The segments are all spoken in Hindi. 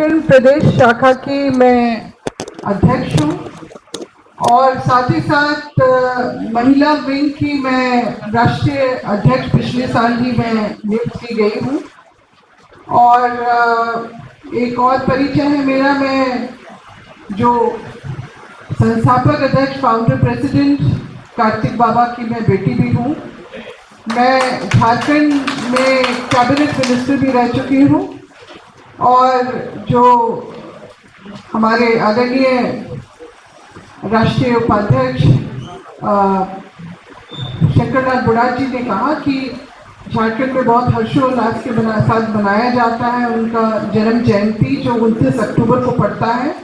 झारखंड प्रदेश शाखा की मैं अध्यक्ष हूँ और साथ ही साथ महिला विंग की मैं राष्ट्रीय अध्यक्ष पिछले साल ही मैं नियुक्त की गई हूँ। और एक और परिचय है मेरा, मैं जो संस्थापक अध्यक्ष फाउंडर प्रेसिडेंट कार्तिक बाबा की मैं बेटी भी हूँ। मैं झारखंड में कैबिनेट मिनिस्टर भी रह चुकी हूँ और जो हमारे आदरणीय राष्ट्रीय उपाध्यक्ष शंकरलाल बुढ़ार जी ने कहा कि झारखंड में बहुत हर्षोल्लास के साथ मनाया जाता है उनका जन्म जयंती, जो 29 अक्टूबर को पड़ता है।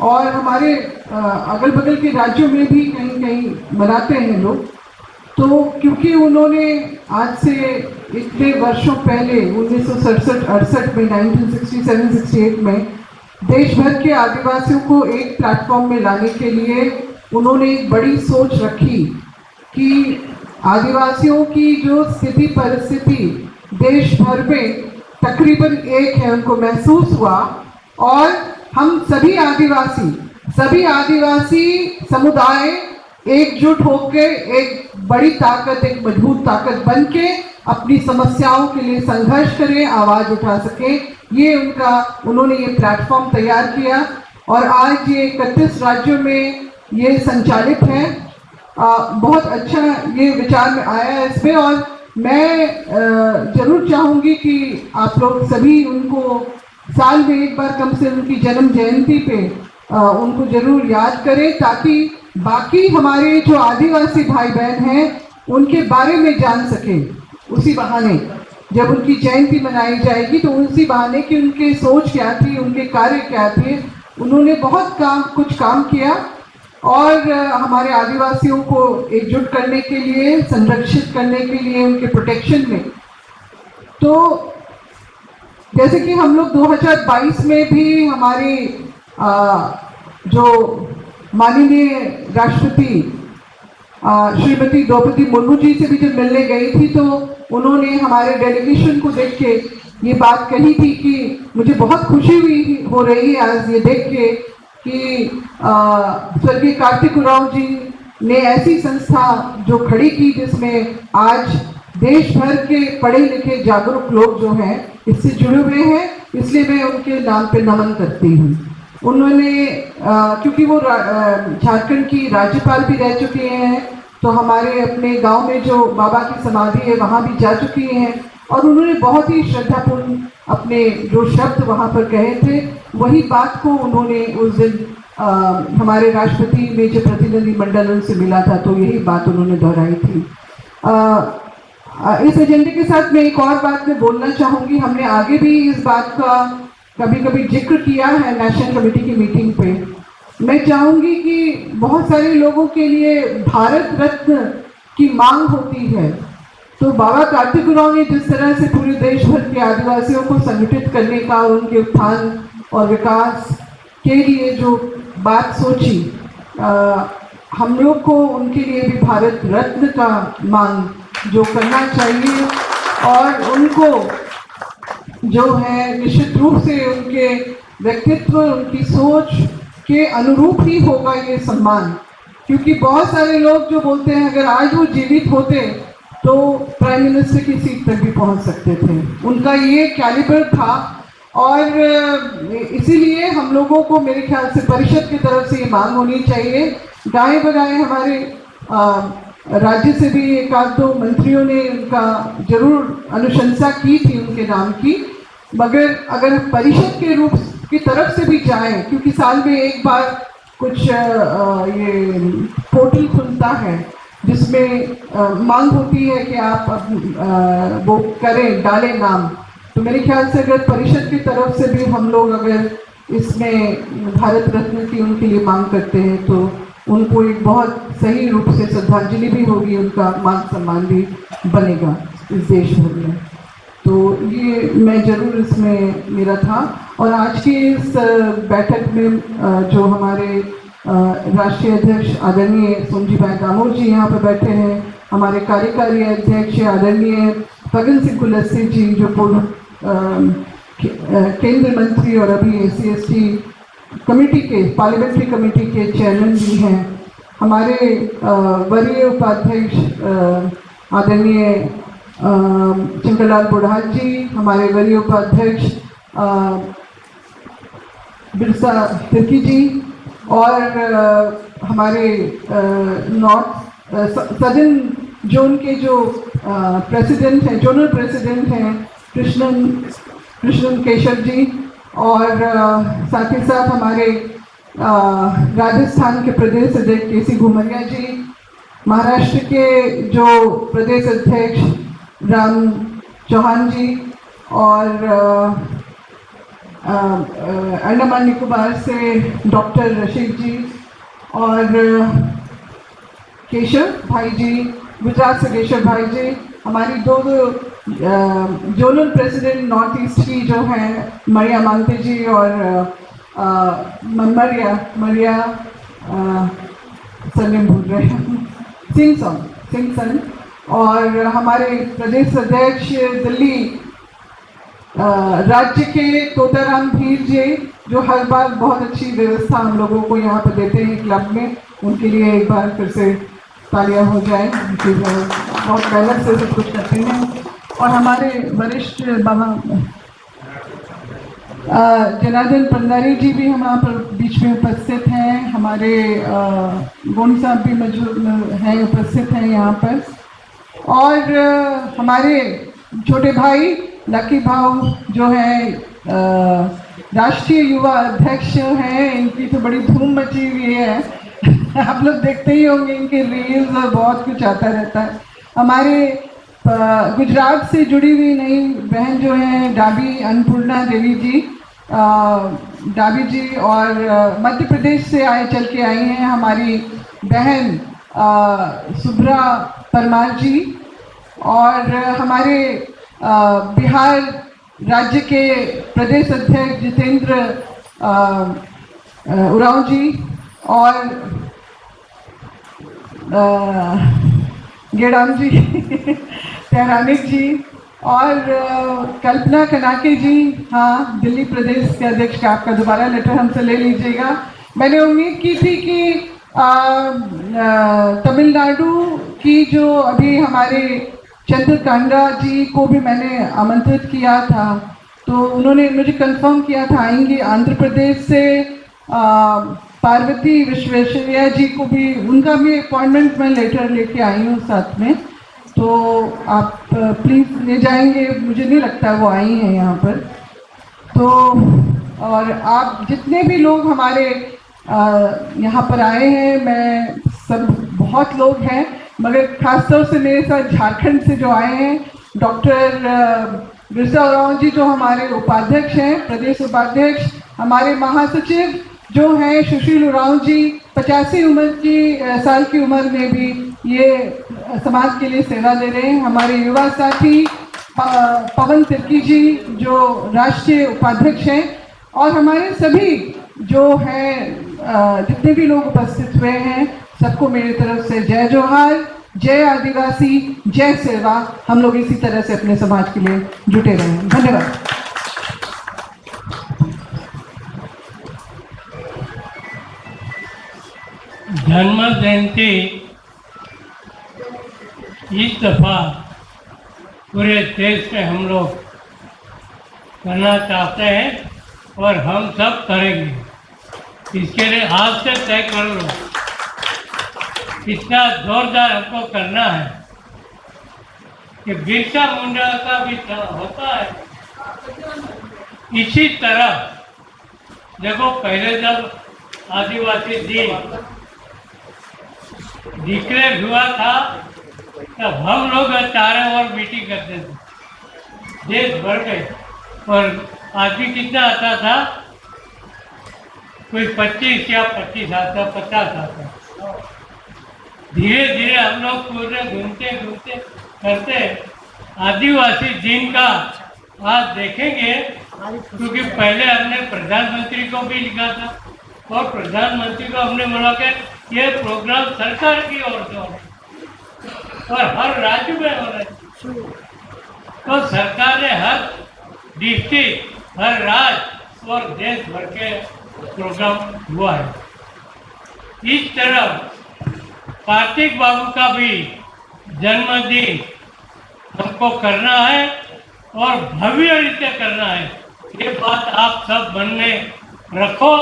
और हमारे अगल बगल के राज्यों में भी कहीं कहीं मनाते हैं लोग। तो क्योंकि उन्होंने आज से इतने वर्षों पहले 1967-68 में 1967-68 में देश भर के आदिवासियों को एक प्लेटफॉर्म में लाने के लिए उन्होंने एक बड़ी सोच रखी कि आदिवासियों की जो स्थिति परिस्थिति देश भर में तकरीबन एक है, उनको महसूस हुआ और हम सभी आदिवासी समुदाय एकजुट होकर एक बड़ी ताकत, एक मजबूत ताकत बन के अपनी समस्याओं के लिए संघर्ष करें, आवाज उठा सके। ये उन्होंने ये प्लेटफॉर्म तैयार किया और आज ये 31 राज्यों में ये संचालित है। बहुत अच्छा ये विचार में आया है इसमें और मैं जरूर चाहूँगी कि आप लोग सभी उनको साल में एक बार कम से उनकी जन्म जयंती पे उनको जरूर याद करें, ताकि बाकी हमारे जो आदिवासी भाई बहन हैं उनके बारे में जान सके। उसी बहाने जब उनकी जयंती मनाई जाएगी तो उसी बहाने कि उनके सोच क्या थी, उनके कार्य क्या थे। उन्होंने बहुत कुछ काम किया और हमारे आदिवासियों को एकजुट करने के लिए, संरक्षित करने के लिए, उनके प्रोटेक्शन में। तो जैसे कि हम लोग 2022 में भी हमारी जो माननीय राष्ट्रपति श्रीमती द्रौपदी मुर्मू जी से भी जब मिलने गई थी तो उन्होंने हमारे डेलीगेशन को देख के ये बात कही थी कि मुझे बहुत खुशी हो रही है आज ये देख के कि स्वर्गीय कार्तिक उरांव जी ने ऐसी संस्था जो खड़ी की जिसमें आज देश भर के पढ़े लिखे जागरूक लोग जो हैं इससे जुड़े हुए हैं। इसलिए मैं उनके नाम पे नमन करती हूँ। उन्होंने क्योंकि वो झारखंड की राज्यपाल भी रह चुके हैं, तो हमारे अपने गांव में जो बाबा की समाधि है वहाँ भी जा चुकी हैं और उन्होंने बहुत ही श्रद्धापूर्ण अपने जो शब्द वहाँ पर कहे थे वही बात को उन्होंने उस दिन हमारे राष्ट्रपति में जो प्रतिनिधि मंडल उनसे मिला था तो यही बात उन्होंने दोहराई थी। इस एजेंडे के साथ मैं एक और बात मैं बोलना चाहूँगी। हमने आगे भी इस बात का कभी कभी जिक्र किया है नेशनल कमेटी की मीटिंग पे। मैं चाहूँगी कि बहुत सारे लोगों के लिए भारत रत्न की मांग होती है, तो बाबा कार्तिक उरांव ने जिस तरह से पूरे देश भर के आदिवासियों को संगठित करने का और उनके उत्थान और विकास के लिए जो बात सोची, हम लोग को उनके लिए भी भारत रत्न का मांग जो करना चाहिए और उनको जो है निश्चित रूप से उनके व्यक्तित्व, उनकी सोच के अनुरूप ही होगा ये सम्मान। क्योंकि बहुत सारे लोग जो बोलते हैं अगर आज वो जीवित होते तो प्राइम मिनिस्टर की सीट तक भी पहुंच सकते थे, उनका ये कैलिबर था। और इसीलिए हम लोगों को मेरे ख्याल से परिषद की तरफ से ये मांग होनी चाहिए। दाएं बगाएं हमारे राज्य से भी एक आध दो मंत्रियों ने उनका जरूर अनुशंसा की थी उनके नाम की, मगर अगर परिषद के रूप की तरफ से भी जाएं, क्योंकि साल में एक बार कुछ ये पोर्टल खुलता है जिसमें मांग होती है कि आप वो करें, डालें नाम। तो मेरे ख्याल से अगर परिषद की तरफ से भी हम लोग अगर इसमें भारत रत्न की उनके लिए मांग करते हैं तो उनको एक बहुत सही रूप से श्रद्धांजलि भी होगी, उनका मान सम्मान भी बनेगा इस देश भर में। तो ये मैं जरूर इसमें मेरा था। और आज की इस बैठक में जो हमारे राष्ट्रीय अध्यक्ष आदरणीय सोमजी भाई दामोदर जी यहाँ पर बैठे हैं, हमारे कार्यकारी अध्यक्ष आदरणीय फगन सिंह कुलस्ते जी जो पूर्व केंद्र मंत्री और अभी SC/ST कमेटी के, पार्लियामेंट्री कमेटी के चेयरमैन भी हैं। हमारे वरीय उपाध्यक्ष आदरणीय चंद्रलाल बुढ़ाल जी, हमारे वरीय उपाध्यक्ष बिरसा तिर्की जी, और हमारे नॉर्थ सदर्न जोन के जो प्रेसिडेंट हैं, जोनल प्रेसिडेंट हैं कृष्णन केशव जी, और साथ ही साथ हमारे राजस्थान के प्रदेश अध्यक्ष KC घुमरिया जी, महाराष्ट्र के जो प्रदेश अध्यक्ष राम चौहान जी, और अंडमान निकोबार से डॉक्टर रशीद जी, और केशव भाई जी, गुजरात से केशव भाई जी, हमारी दो जोनल प्रेसिडेंट नॉर्थ ईस्ट की जो हैं मरिया मांगते जी और मरिया सरनेम भूल रहे हैं, सिंह, और हमारे प्रदेश अध्यक्ष दिल्ली राज्य के तोताराम भीर जी, जो हर बार बहुत अच्छी व्यवस्था हम लोगों को यहाँ पर देते हैं क्लब में, उनके लिए एक बार फिर से तालियां हो जाए, बहुत मेहनत से सब कुछ करते हैं। और हमारे वरिष्ठ बाबा जनार्दन पंडारी जी भी हमारे पर बीच में उपस्थित हैं, हमारे गोंड साहब भी मौजूद हैं, उपस्थित हैं यहाँ पर, और हमारे छोटे भाई लकी भाव जो है राष्ट्रीय युवा अध्यक्ष हैं, इनकी तो बड़ी धूम मची हुई है आप लोग देखते ही होंगे इनके रील्स और बहुत कुछ आता रहता है। हमारे गुजरात से जुड़ी हुई नई बहन जो है डाबी अन्नपूर्णा देवी जी, डाबी जी, और मध्य प्रदेश से चल के आई हैं हमारी बहन सुब्रा परमार जी, और हमारे बिहार राज्य के प्रदेश अध्यक्ष जितेंद्र उरांव जी, और गेड़ाम जी तेहरानिक जी, और कल्पना कनाके जी, हाँ दिल्ली प्रदेश के अध्यक्ष का आपका दोबारा लेटर हमसे ले लीजिएगा। मैंने उम्मीद की थी कि तमिलनाडु की जो अभी हमारे चंद्रकांता जी को भी मैंने आमंत्रित किया था, तो उन्होंने मुझे कंफर्म किया था आएंगे। आंध्र प्रदेश से पार्वती विश्वेश्वरैया जी को भी, उनका भी अपॉइंटमेंट मैं लेटर लेके आई हूँ साथ में, तो आप प्लीज़ ले जाएंगे, मुझे नहीं लगता वो आई हैं यहाँ पर। तो और आप जितने भी लोग हमारे यहाँ पर आए हैं, मैं सब बहुत लोग हैं, मगर खासतौर से मेरे साथ झारखंड से जो आए हैं डॉक्टर बिरसा उरांव जी, जो हमारे उपाध्यक्ष हैं, प्रदेश उपाध्यक्ष, हमारे महासचिव जो हैं सुशील उरांव जी, 85 साल की उम्र में भी ये समाज के लिए सेवा दे रहे हैं। हमारे युवा साथी पवन तिर्की जी जो राष्ट्रीय उपाध्यक्ष हैं, और हमारे सभी जो हैं जितने भी लोग उपस्थित हुए हैं, सबको मेरी तरफ से जय जोहार, जय आदिवासी, जय सेवा। हम लोग इसी तरह से अपने समाज के लिए जुटे रहें। धन्यवाद। जन्म जयंती इस दफा पूरे देश में हम लोग करना चाहते हैं और हम सब करेंगे। इसके लिए आज से तय कर लो, इतना जोरदार हमको करना है कि बिरसा मुंडा का भी होता है। इसी तरह देखो, पहले जब आदिवासी दिन डिक्लेयर हुआ था तब हम लोग चारों ओर मीटिंग करते थे, देश भर गए, और आदमी कितना आता था, कोई 25 या 25 आता, 50 आता। धीरे धीरे हम लोग पूरे घूमते घूमते करते आदिवासी दिन का आज देखेंगे, क्योंकि पहले हमने प्रधानमंत्री को भी लिखा था, और प्रधानमंत्री को हमने बोला कि ये प्रोग्राम सरकार की ओर से होना और हर राज्य में होना चाहिए। तो सरकार ने हर डिस्ट्रिक्ट हर राज्य और देश भर के प्रोग्राम हुआ है। इस तरफ कार्तिक बाबू का भी जन्मदिन हमको करना है और भव्य रीते करना है। ये बात आप सब मन में रखो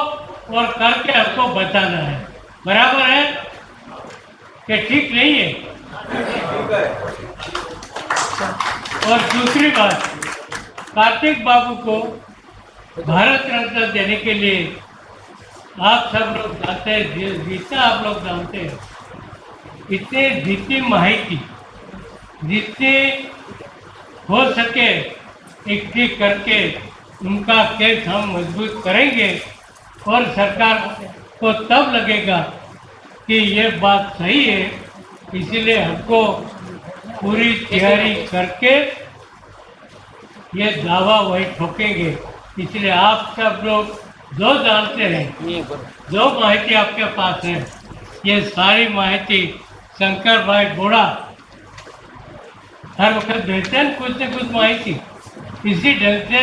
और करके हमको बताना है। बराबर है कि ठीक नहीं है? और दूसरी बात, कार्तिक बाबू को भारत रत्न देने के लिए आप सब लोग जानते हैं, जितना आप लोग जानते हैं, इतने जितनी माहिती जितने हो सके इकट्ठी करके उनका केस हम मजबूत करेंगे और सरकार को तब लगेगा कि ये बात सही है। इसीलिए हमको पूरी तैयारी करके ये दावा वही ठोकेंगे। इसलिए आप सब लोग जो जानते हैं, जो माहिती आपके पास है, ये सारी माहिती शंकर भाई बोड़ा हर वक्त भेजते हैं कुछ न कुछ माहिती। इसी ढंग से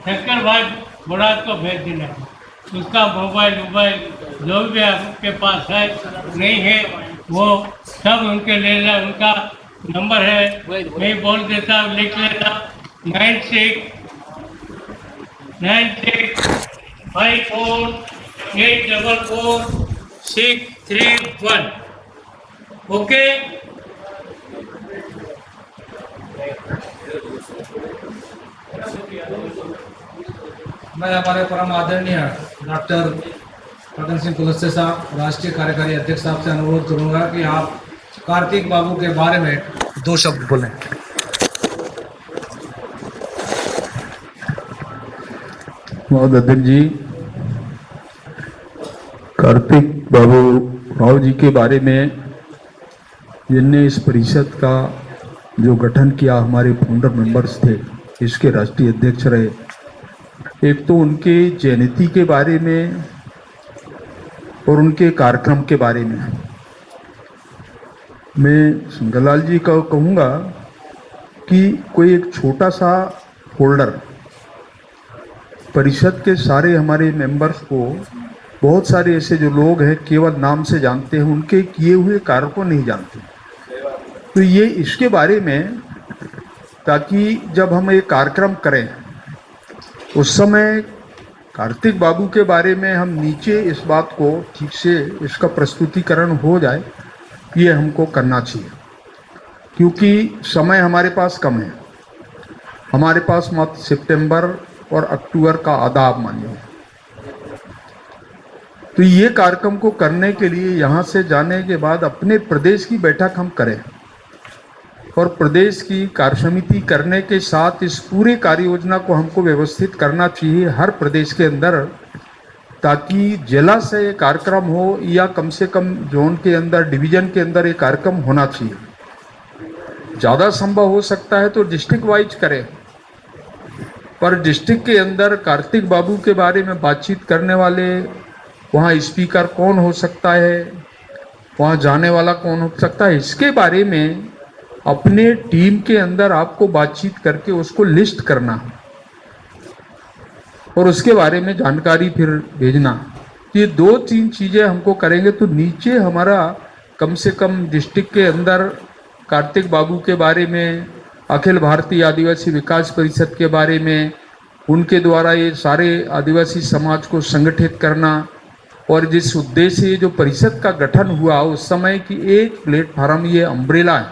शंकर भाई बोड़ा को भेज देना। उसका मोबाइल जो भी आपके पास है नहीं है वो सब उनके ले लेना। उनका नंबर है, मैं बोल देता हूँ, लिख लेना 9654844631। ओके। मैं हमारे परम आदरणीय डॉक्टर पदम सिंह कुलस्ते साहब, राष्ट्रीय कार्यकारी अध्यक्ष साहब से अनुरोध करूंगा कि आप कार्तिक बाबू के बारे में 2 शब्द बोलें। महोदय अध्यक्ष जी, कार्तिक बाबू राव जी के बारे में जिनने इस परिषद का जो गठन किया, हमारे फाउंडर मेंबर्स थे, इसके राष्ट्रीय अध्यक्ष रहे। एक तो उनके जयंती के बारे में और उनके कार्यक्रम के बारे में मैं सिंगलाल जी का कहूँगा कि कोई एक छोटा सा फोल्डर परिषद के सारे हमारे मेंबर्स को, बहुत सारे ऐसे जो लोग हैं केवल नाम से जानते हैं, उनके किए हुए कार्य को नहीं जानते। तो ये इसके बारे में, ताकि जब हम एक कार्यक्रम करें उस समय कार्तिक बाबू के बारे में हम नीचे इस बात को ठीक से इसका प्रस्तुतिकरण हो जाए, ये हमको करना चाहिए। क्योंकि समय हमारे पास कम है, हमारे पास मत सितंबर और अक्टूबर का आधा आप मानिए। तो ये कार्यक्रम को करने के लिए यहाँ से जाने के बाद अपने प्रदेश की बैठक हम करें और प्रदेश की कार्य समिति करने के साथ इस पूरे कार्य योजना को हमको व्यवस्थित करना चाहिए हर प्रदेश के अंदर, ताकि जिला से कार्यक्रम हो या कम से कम जोन के अंदर, डिवीजन के अंदर एक कार्यक्रम होना चाहिए। ज़्यादा संभव हो सकता है तो डिस्ट्रिक्ट वाइज करें, पर डिस्ट्रिक्ट के अंदर कार्तिक बाबू के बारे में बातचीत करने वाले, वहाँ स्पीकर कौन हो सकता है, वहाँ जाने वाला कौन हो सकता है, इसके बारे में अपने टीम के अंदर आपको बातचीत करके उसको लिस्ट करना और उसके बारे में जानकारी फिर भेजना। ये 2-3 चीज़ें हमको करेंगे तो नीचे हमारा कम से कम डिस्ट्रिक्ट के अंदर कार्तिक बाबू के बारे में, अखिल भारतीय आदिवासी विकास परिषद के बारे में, उनके द्वारा ये सारे आदिवासी समाज को संगठित करना और जिस उद्देश्य से जो परिषद का गठन हुआ उस समय की एक प्लेटफार्म, ये अम्ब्रेला है,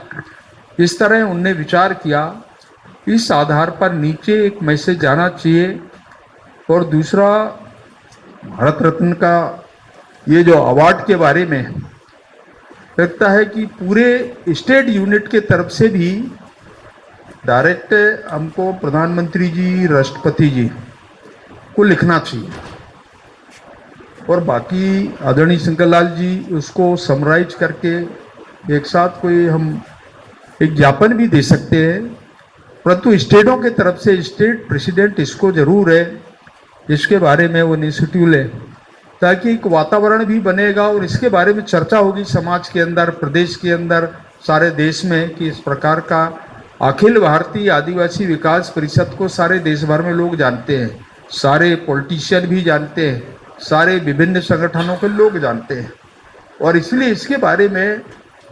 इस तरह उनने विचार किया। इस आधार पर नीचे एक मैसेज जाना चाहिए। और दूसरा, भारत रत्न का ये जो अवार्ड के बारे में लगता है कि पूरे स्टेट यूनिट के तरफ से भी डायरेक्ट हमको प्रधानमंत्री जी, राष्ट्रपति जी को लिखना चाहिए और बाकी आदरणीय शंकरलाल जी उसको समराइज करके एक साथ कोई हम एक ज्ञापन भी दे सकते हैं। परंतु स्टेटों के तरफ से स्टेट प्रेसिडेंट इसको जरूर है, इसके बारे में वो इनिशिएटिव ले, ताकि एक वातावरण भी बनेगा और इसके बारे में चर्चा होगी समाज के अंदर, प्रदेश के अंदर, सारे देश में, कि इस प्रकार का अखिल भारतीय आदिवासी विकास परिषद को सारे देश भर में लोग जानते हैं। सारे पॉलिटिशियन भी जानते हैं, सारे विभिन्न संगठनों के लोग जानते हैं। और इसलिए इसके बारे में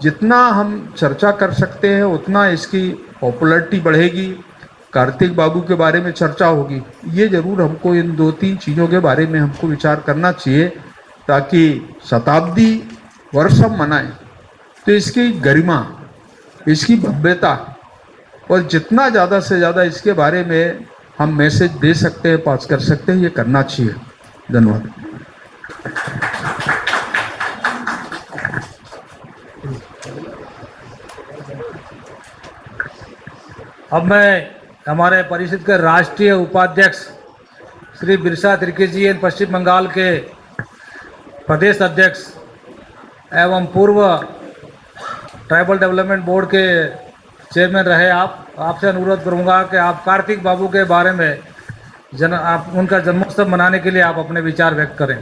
जितना हम चर्चा कर सकते हैं उतना इसकी पॉपुलैरिटी बढ़ेगी, कार्तिक बाबू के बारे में चर्चा होगी। ये ज़रूर हमको इन 2-3 चीज़ों के बारे में हमको विचार करना चाहिए, ताकि शताब्दी वर्ष हम मनाएं तो इसकी गरिमा, इसकी भव्यता और जितना ज़्यादा से ज़्यादा इसके बारे में हम मैसेज दे सकते हैं, पास कर सकते हैं, ये करना चाहिए। धन्यवाद। अब मैं हमारे परिषद के राष्ट्रीय उपाध्यक्ष श्री बिरसा तिर्की जी एवं पश्चिम बंगाल के प्रदेश अध्यक्ष एवं पूर्व ट्राइबल डेवलपमेंट बोर्ड के चेयरमैन रहे आपसे अनुरोध करूंगा कि आप कार्तिक बाबू के बारे में आप उनका जन्मोत्सव मनाने के लिए आप अपने विचार व्यक्त करें।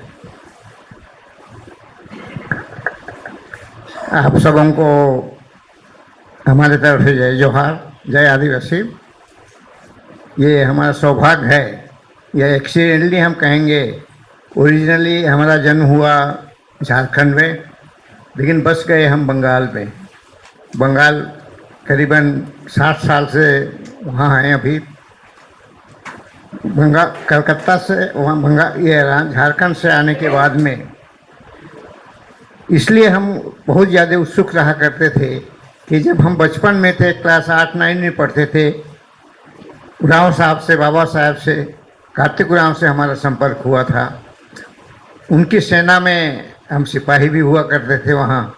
आप सबों को हमारे तरफ से जय जोहार, जय आदिवासी। ये हमारा सौभाग्य है, यह एक्सीडेंटली हम कहेंगे। ओरिजिनली हमारा जन्म हुआ झारखंड में, लेकिन बस गए हम बंगाल में। बंगाल करीबन 60 साल से वहाँ हैं अभी। बंगाल कलकत्ता से वहाँ बंगाल ये झारखंड से आने के बाद में, इसलिए हम बहुत ज़्यादा उत्सुक रहा करते थे कि जब हम बचपन में थे, क्लास 8-9 में पढ़ते थे, उरांव साहब से, बाबा साहब से, कार्तिक उरांव से हमारा संपर्क हुआ था। उनकी सेना में हम सिपाही भी हुआ करते थे वहाँ।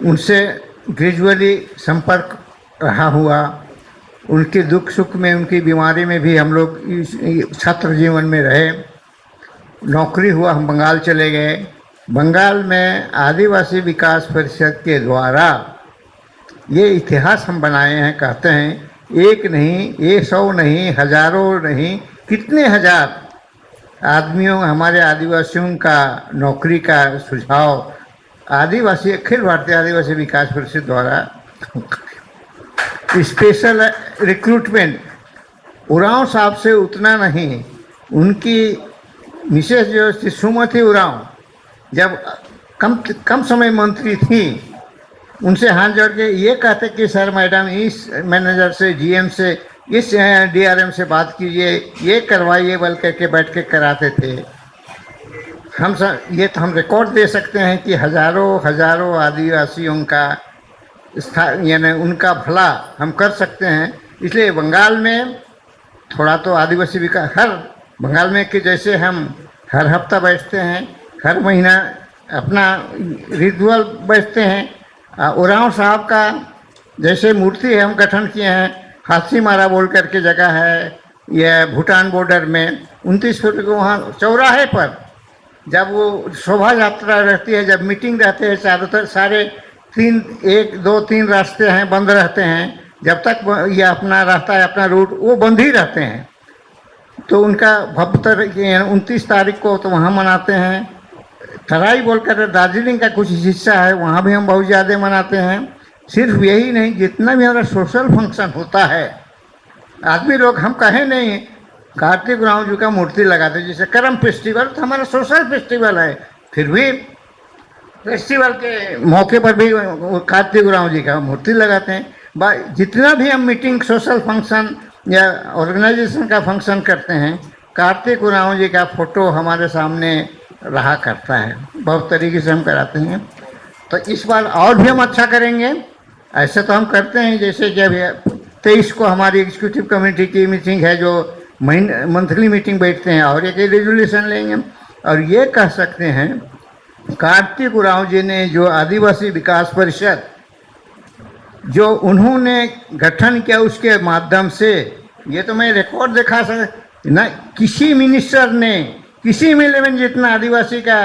उनसे ग्रेजुअली संपर्क रहा हुआ। उनके दुख सुख में, उनकी बीमारी में भी हम लोग छात्र जीवन में रहे। नौकरी हुआ, हम बंगाल चले गए। बंगाल में आदिवासी विकास परिषद के द्वारा ये इतिहास हम बनाए हैं। कहते हैं एक नहीं, 100 नहीं, हजारों नहीं, कितने हजार आदमियों, हमारे आदिवासियों का नौकरी का सुझाव आदिवासी अखिल भारतीय आदिवासी विकास परिषद द्वारा स्पेशल रिक्रूटमेंट। उरांव साहब से उतना नहीं, उनकी मिसेस जो थी सुमति उरांव, जब कम समय मंत्री थी, उनसे हाथ जोड़ के ये कहते कि सर मैडम इस मैनेजर से, जीएम से, इस डीआरएम से बात कीजिए, ये करवाइए, बल करके बैठ के कराते थे। हम सब ये तो हम रिकॉर्ड दे सकते हैं कि हजारों आदिवासियों का यानी उनका भला हम कर सकते हैं। इसलिए बंगाल में थोड़ा तो आदिवासी विकास, हर बंगाल में कि जैसे हम हर हफ्ता बैठते हैं, हर महीना अपना रिचुअल बैठते हैं। उरांव साहब का जैसे मूर्ति है हम गठन किए हैं, हाथी मारा बोल करके जगह है, यह भूटान बॉर्डर में 29 फुट को वहाँ चौराहे पर जब वो शोभा यात्रा रहती है, जब मीटिंग रहते हैं, चारों तरफ सारे 1, 2, 3 रास्ते हैं बंद रहते हैं। जब तक ये अपना रास्ता है, अपना रूट वो बंद ही रहते हैं। तो उनका भव्य 29 तारीख को तो वहाँ मनाते हैं। तराई बोलकर दार्जिलिंग का कुछ हिस्सा है, वहाँ भी हम बहुत ज़्यादा मनाते हैं। सिर्फ यही नहीं, जितना भी हमारा सोशल फंक्शन होता है, आदमी लोग हम कहें नहीं, कार्तिक उरांव जी का मूर्ति लगाते हैं। जैसे करम फेस्टिवल तो हमारा सोशल फेस्टिवल है, फिर भी फेस्टिवल के मौके पर भी कार्तिक उरांव जी का मूर्ति लगाते हैं। जितना भी हम मीटिंग, सोशल फंक्शन या ऑर्गेनाइजेशन का फंक्शन करते हैं, कार्तिक उरांव जी का फोटो हमारे सामने रहा करता है। बहुत तरीके से हम कराते हैं। तो इस बार और भी हम अच्छा करेंगे। ऐसे तो हम करते हैं, जैसे जब 23 को हमारी एग्जीक्यूटिव कमेटी की मीटिंग है, जो मंथली मीटिंग बैठते हैं, और एक रेजोल्यूशन लेंगे और ये कह सकते हैं कार्तिक उरांव जी ने जो आदिवासी विकास परिषद जो उन्होंने गठन किया, उसके माध्यम से, ये तो मैं रिकॉर्ड दिखा सकता ना, किसी मिनिस्टर ने किसी मेले में जितना आदिवासी का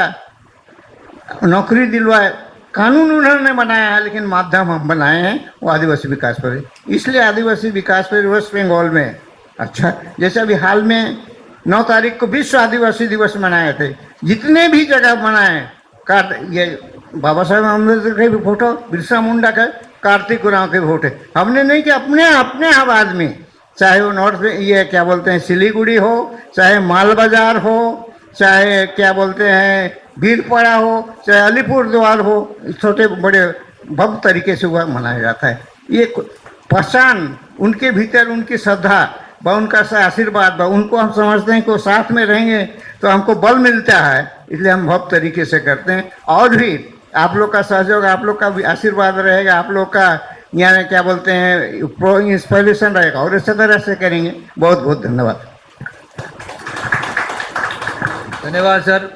नौकरी दिलवाए, कानून उन्होंने बनाया है, लेकिन माध्यम हम बनाए हैं वो आदिवासी विकास परिषद। इसलिए आदिवासी विकास परिषद वेस्ट बंगाल में अच्छा, जैसे अभी हाल में 9 तारीख को विश्व आदिवासी दिवस मनाए थे। जितने भी जगह मनाए, ये बाबा साहेब अम्बेडकर के भी फोटो, बिरसा मुंडा का, कार्तिक उरांव के फोटो हमने नहीं कि अपने आबाद में चाहे वो नॉर्थ ये क्या बोलते हैं सिलीगुड़ी हो, चाहे माल बाजार हो, चाहे क्या बोलते हैं भीड़पाड़ा हो, चाहे अलीपुरद्वार हो, छोटे बड़े भव्य तरीके से वह मनाया जाता है। ये पहचान उनके भीतर, उनकी श्रद्धा व उनका आशीर्वाद व उनको हम समझते हैं कि वो साथ में रहेंगे तो हमको बल मिलता है, इसलिए हम भव्य तरीके से करते हैं। और भी आप लोग का सहयोग, आप लोग का भी आशीर्वाद रहेगा, आप लोग का यानी क्या बोलते हैं इंस्पिरेशन रहेगा और इसी तरह से करेंगे। बहुत बहुत धन्यवाद। धन्यवाद सर।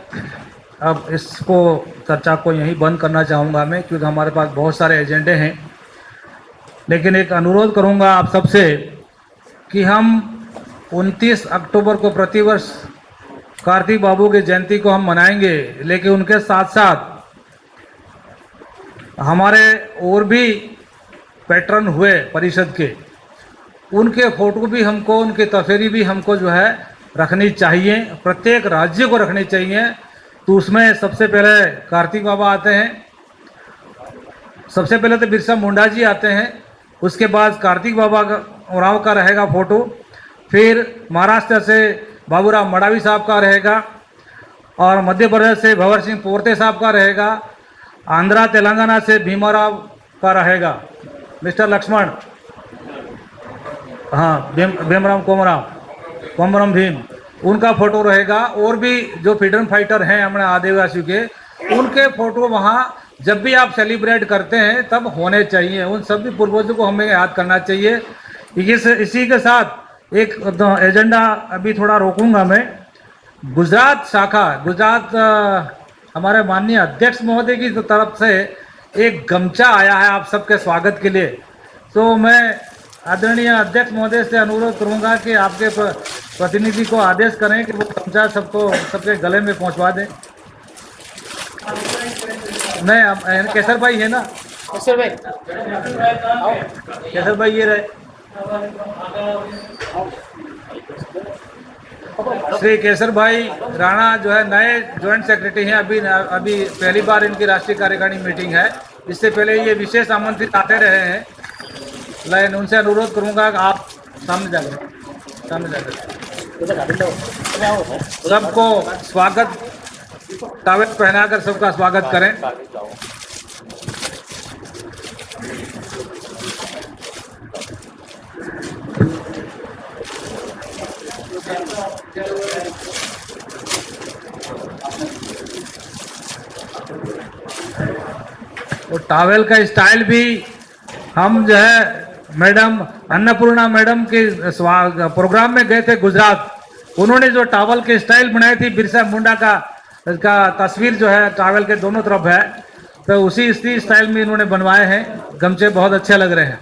अब इसको चर्चा को यहीं बंद करना चाहूँगा मैं, क्योंकि हमारे पास बहुत सारे एजेंडे हैं। लेकिन एक अनुरोध करूँगा आप सबसे कि हम 29 अक्टूबर को प्रतिवर्ष कार्तिक बाबू की जयंती को हम मनाएंगे, लेकिन उनके साथ साथ हमारे और भी पैटर्न हुए परिषद के, उनके फोटो भी हमको, उनकी तस्वीरें भी हमको जो है रखनी चाहिए, प्रत्येक राज्य को रखनी चाहिए। तो उसमें सबसे पहले कार्तिक बाबा आते हैं, सबसे पहले तो बिरसा मुंडा जी आते हैं, उसके बाद कार्तिक बाबा का राव का रहेगा फोटो, फिर महाराष्ट्र से बाबूराव मडावी साहब का रहेगा, और मध्य प्रदेश से भंवर सिंह पोरते साहब का रहेगा, आंध्रा तेलंगाना से भीमाराव का रहेगा, मिस्टर लक्ष्मण, हाँ भीमराव कोमरम भीम, उनका फोटो रहेगा। और भी जो फ्रीडम फाइटर हैं हमारे आदिवासियों के, उनके फोटो वहाँ जब भी आप सेलिब्रेट करते हैं तब होने चाहिए। उन सभी पूर्वजों को हमें याद करना चाहिए। इसी के साथ एक एजेंडा अभी थोड़ा रोकूंगा मैं। गुजरात शाखा, गुजरात हमारे माननीय अध्यक्ष महोदय की तरफ से एक गमछा आया है आप सबके स्वागत के लिए। तो मैं आदरणीय अध्यक्ष महोदय से अनुरोध करूंगा कि आपके प्रतिनिधि को आदेश करें कि वो गमछा सबके गले में पहुंचवा दें। नहीं, केसर भाई है ना, केसर भाई ये रहे। श्री केसर भाई राणा जो है नए ज्वाइंट सेक्रेटरी हैं, अभी पहली बार इनकी राष्ट्रीय कार्यकारिणी मीटिंग है। इससे पहले ये विशेष आमंत्रित आते रहे हैं, लेकिन उनसे अनुरोध करूंगा कि आप सामने जाकर सबको स्वागत टावल पहनाकर सबका स्वागत करें। और टावल का स्टाइल भी हम जो है मैडम अन्नपूर्णा मैडम के प्रोग्राम में गए थे गुजरात, उन्होंने जो टावल के स्टाइल बनाई थी बिरसा मुंडा का तस्वीर जो है टावल के दोनों तरफ है, तो उसी स्टाइल में इन्होंने बनवाए हैं। गमछे बहुत अच्छे लग रहे हैं।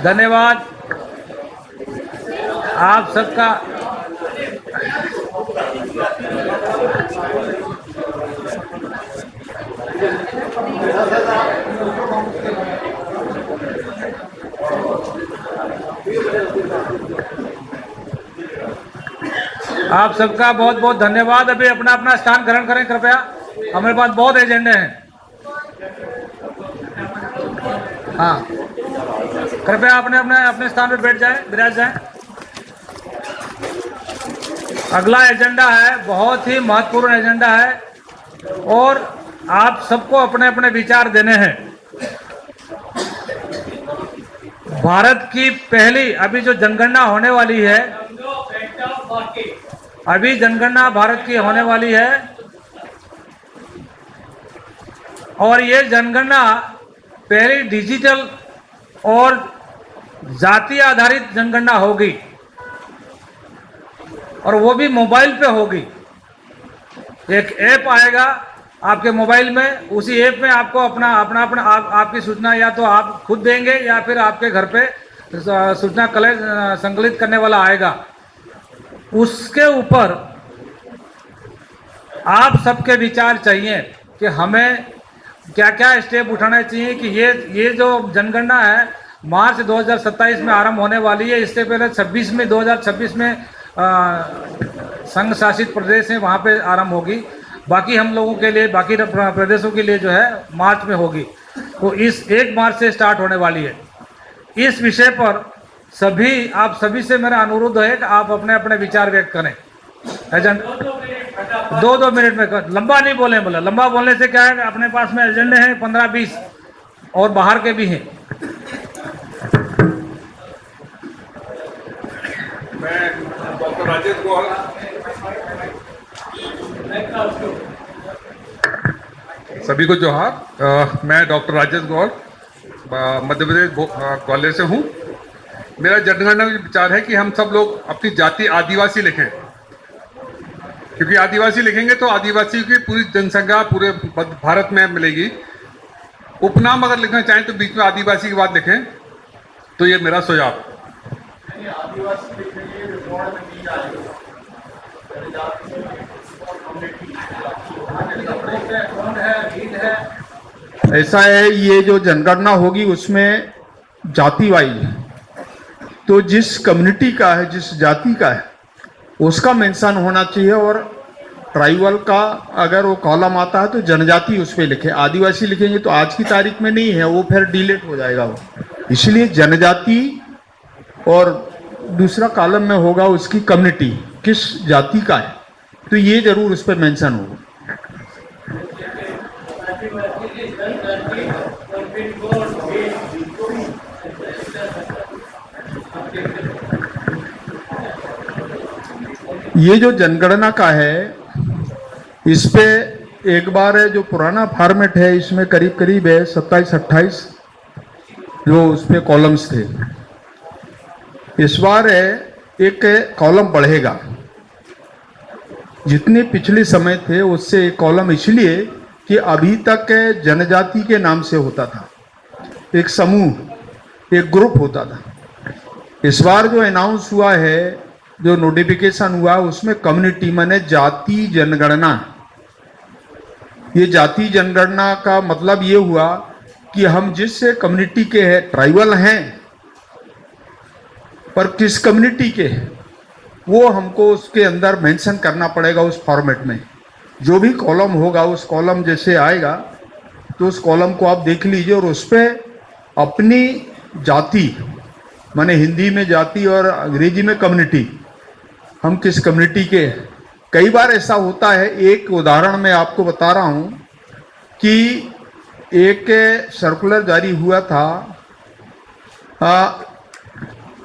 धन्यवाद आप सबका। आप सबका बहुत बहुत धन्यवाद। अभी अपना अपना स्थान ग्रहण करें कृपया, हमारे पास बहुत एजेंडे हैं। हाँ, कृपया अपने अपने अपने स्थान पर बैठ जाएं, विराज जाएं। अगला एजेंडा है, बहुत ही महत्वपूर्ण एजेंडा है और आप सबको अपने अपने विचार देने हैं। भारत की पहली अभी जो जनगणना होने वाली है, अभी जनगणना भारत की होने वाली है और ये जनगणना पहली डिजिटल और जाति आधारित जनगणना होगी और वो भी मोबाइल पे होगी। एक ऐप आएगा आपके मोबाइल में, उसी ऐप में आपको आपकी सूचना या तो आप खुद देंगे या फिर आपके घर पे सूचना संकलित करने वाला आएगा। उसके ऊपर आप सबके विचार चाहिए कि हमें क्या क्या स्टेप उठाने चाहिए कि ये जो जनगणना है मार्च 2027 में आरंभ होने वाली है। इससे पहले 2026 में संघ शासित प्रदेश है वहाँ पे आरंभ होगी। बाकी हम लोगों के लिए, बाकी प्रदेशों के लिए जो है मार्च में होगी। तो इस 1 मार्च से स्टार्ट होने वाली है। इस विषय पर आप सभी से मेरा अनुरोध है कि आप अपने अपने विचार व्यक्त करें। एजेंडा 2 मिनट में, लंबा नहीं बोले, बोला लंबा बोलने से क्या है, अपने पास में एजेंडे हैं 15-20 और बाहर के भी हैं। मैं डॉक्टर राजेश गौल, सभी को जोहार। मैं डॉक्टर राजेश गौल मध्य प्रदेश ग्वालियर से हूँ। मेरा जनगणना में विचार है कि हम सब लोग अपनी जाति आदिवासी लिखें, क्योंकि आदिवासी लिखेंगे तो आदिवासी की पूरी जनसंख्या पूरे भारत में मिलेगी। उपनाम अगर लिखना चाहें तो बीच में आदिवासी की बात लिखें, तो ये मेरा सुझाव। ऐसा है, ये जो जनगणना होगी उसमें जाति वाइज है, तो जिस कम्युनिटी का है, जिस जाति का है उसका मेंशन होना चाहिए। और ट्राइबल का अगर वो कॉलम आता है तो जनजाति उस पर लिखे। आदिवासी लिखेंगे तो आज की तारीख में नहीं है, वो फिर डिलीट हो जाएगा वो। इसलिए जनजाति और दूसरा कॉलम में होगा उसकी कम्युनिटी। किस जाति का है, तो ये जरूर उस पर मेंशन होगा। ये जो जनगणना का है, इस पे एक बार है जो पुराना फॉर्मेट है, इसमें करीब करीब है 27-28 जो उस पे कॉलम्स थे। इस बार है एक कॉलम बढ़ेगा, जितने पिछले समय थे उससे एक कॉलम, इसलिए कि अभी तक जनजाति के नाम से होता था, एक समूह, एक ग्रुप होता था। इस बार जो अनाउंस हुआ है, जो नोटिफिकेशन हुआ, उसमें कम्युनिटी माने जाति जनगणना। ये जाति जनगणना का मतलब ये हुआ कि हम जिस कम्युनिटी के हैं, ट्राइबल हैं, पर किस कम्युनिटी के हैं वो हमको उसके अंदर मेंशन करना पड़ेगा उस फॉर्मेट में। जो भी कॉलम होगा, उस कॉलम जैसे आएगा तो उस कॉलम को आप देख लीजिए और उस पर अपनी जाति, माने हिंदी में जाति और अंग्रेजी में कम्युनिटी, हम किस कम्युनिटी के। कई बार ऐसा होता है, एक उदाहरण मैं आपको बता रहा हूं कि एक सर्कुलर जारी हुआ था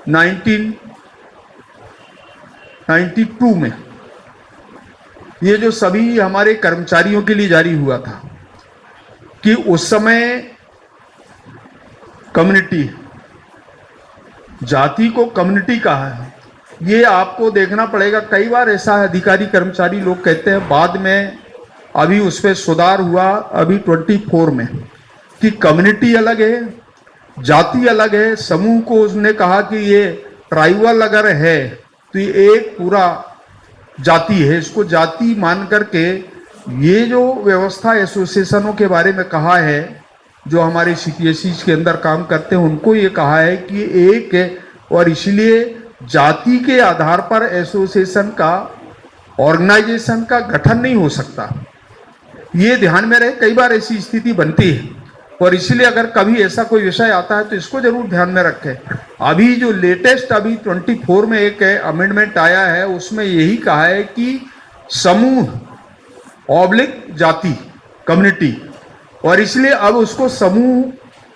1992 में, ये जो सभी हमारे कर्मचारियों के लिए जारी हुआ था कि उस समय कम्युनिटी, जाति को कम्युनिटी कहा है। ये आपको देखना पड़ेगा। कई बार ऐसा अधिकारी कर्मचारी लोग कहते हैं, बाद में अभी उस पर सुधार हुआ अभी 24 में, कि कम्युनिटी अलग है, जाति अलग है। समूह को उसने कहा कि ये ट्राइबल अगर है तो ये एक पूरा जाति है, इसको जाति मान करके ये जो व्यवस्था एसोसिएशनों के बारे में कहा है, जो हमारे सीपीएससी के अंदर काम करते हैं, उनको ये कहा है कि एक है, और इसलिए जाति के आधार पर एसोसिएशन का, ऑर्गेनाइजेशन का गठन नहीं हो सकता। ये ध्यान में रहे, कई बार ऐसी स्थिति बनती है, और इसलिए अगर कभी ऐसा कोई विषय आता है तो इसको जरूर ध्यान में रखें। अभी जो लेटेस्ट अभी 24 में एक अमेंडमेंट आया है, उसमें यही कहा है कि समूह ऑब्लिक जाति, कम्युनिटी, और इसलिए अब उसको समूह,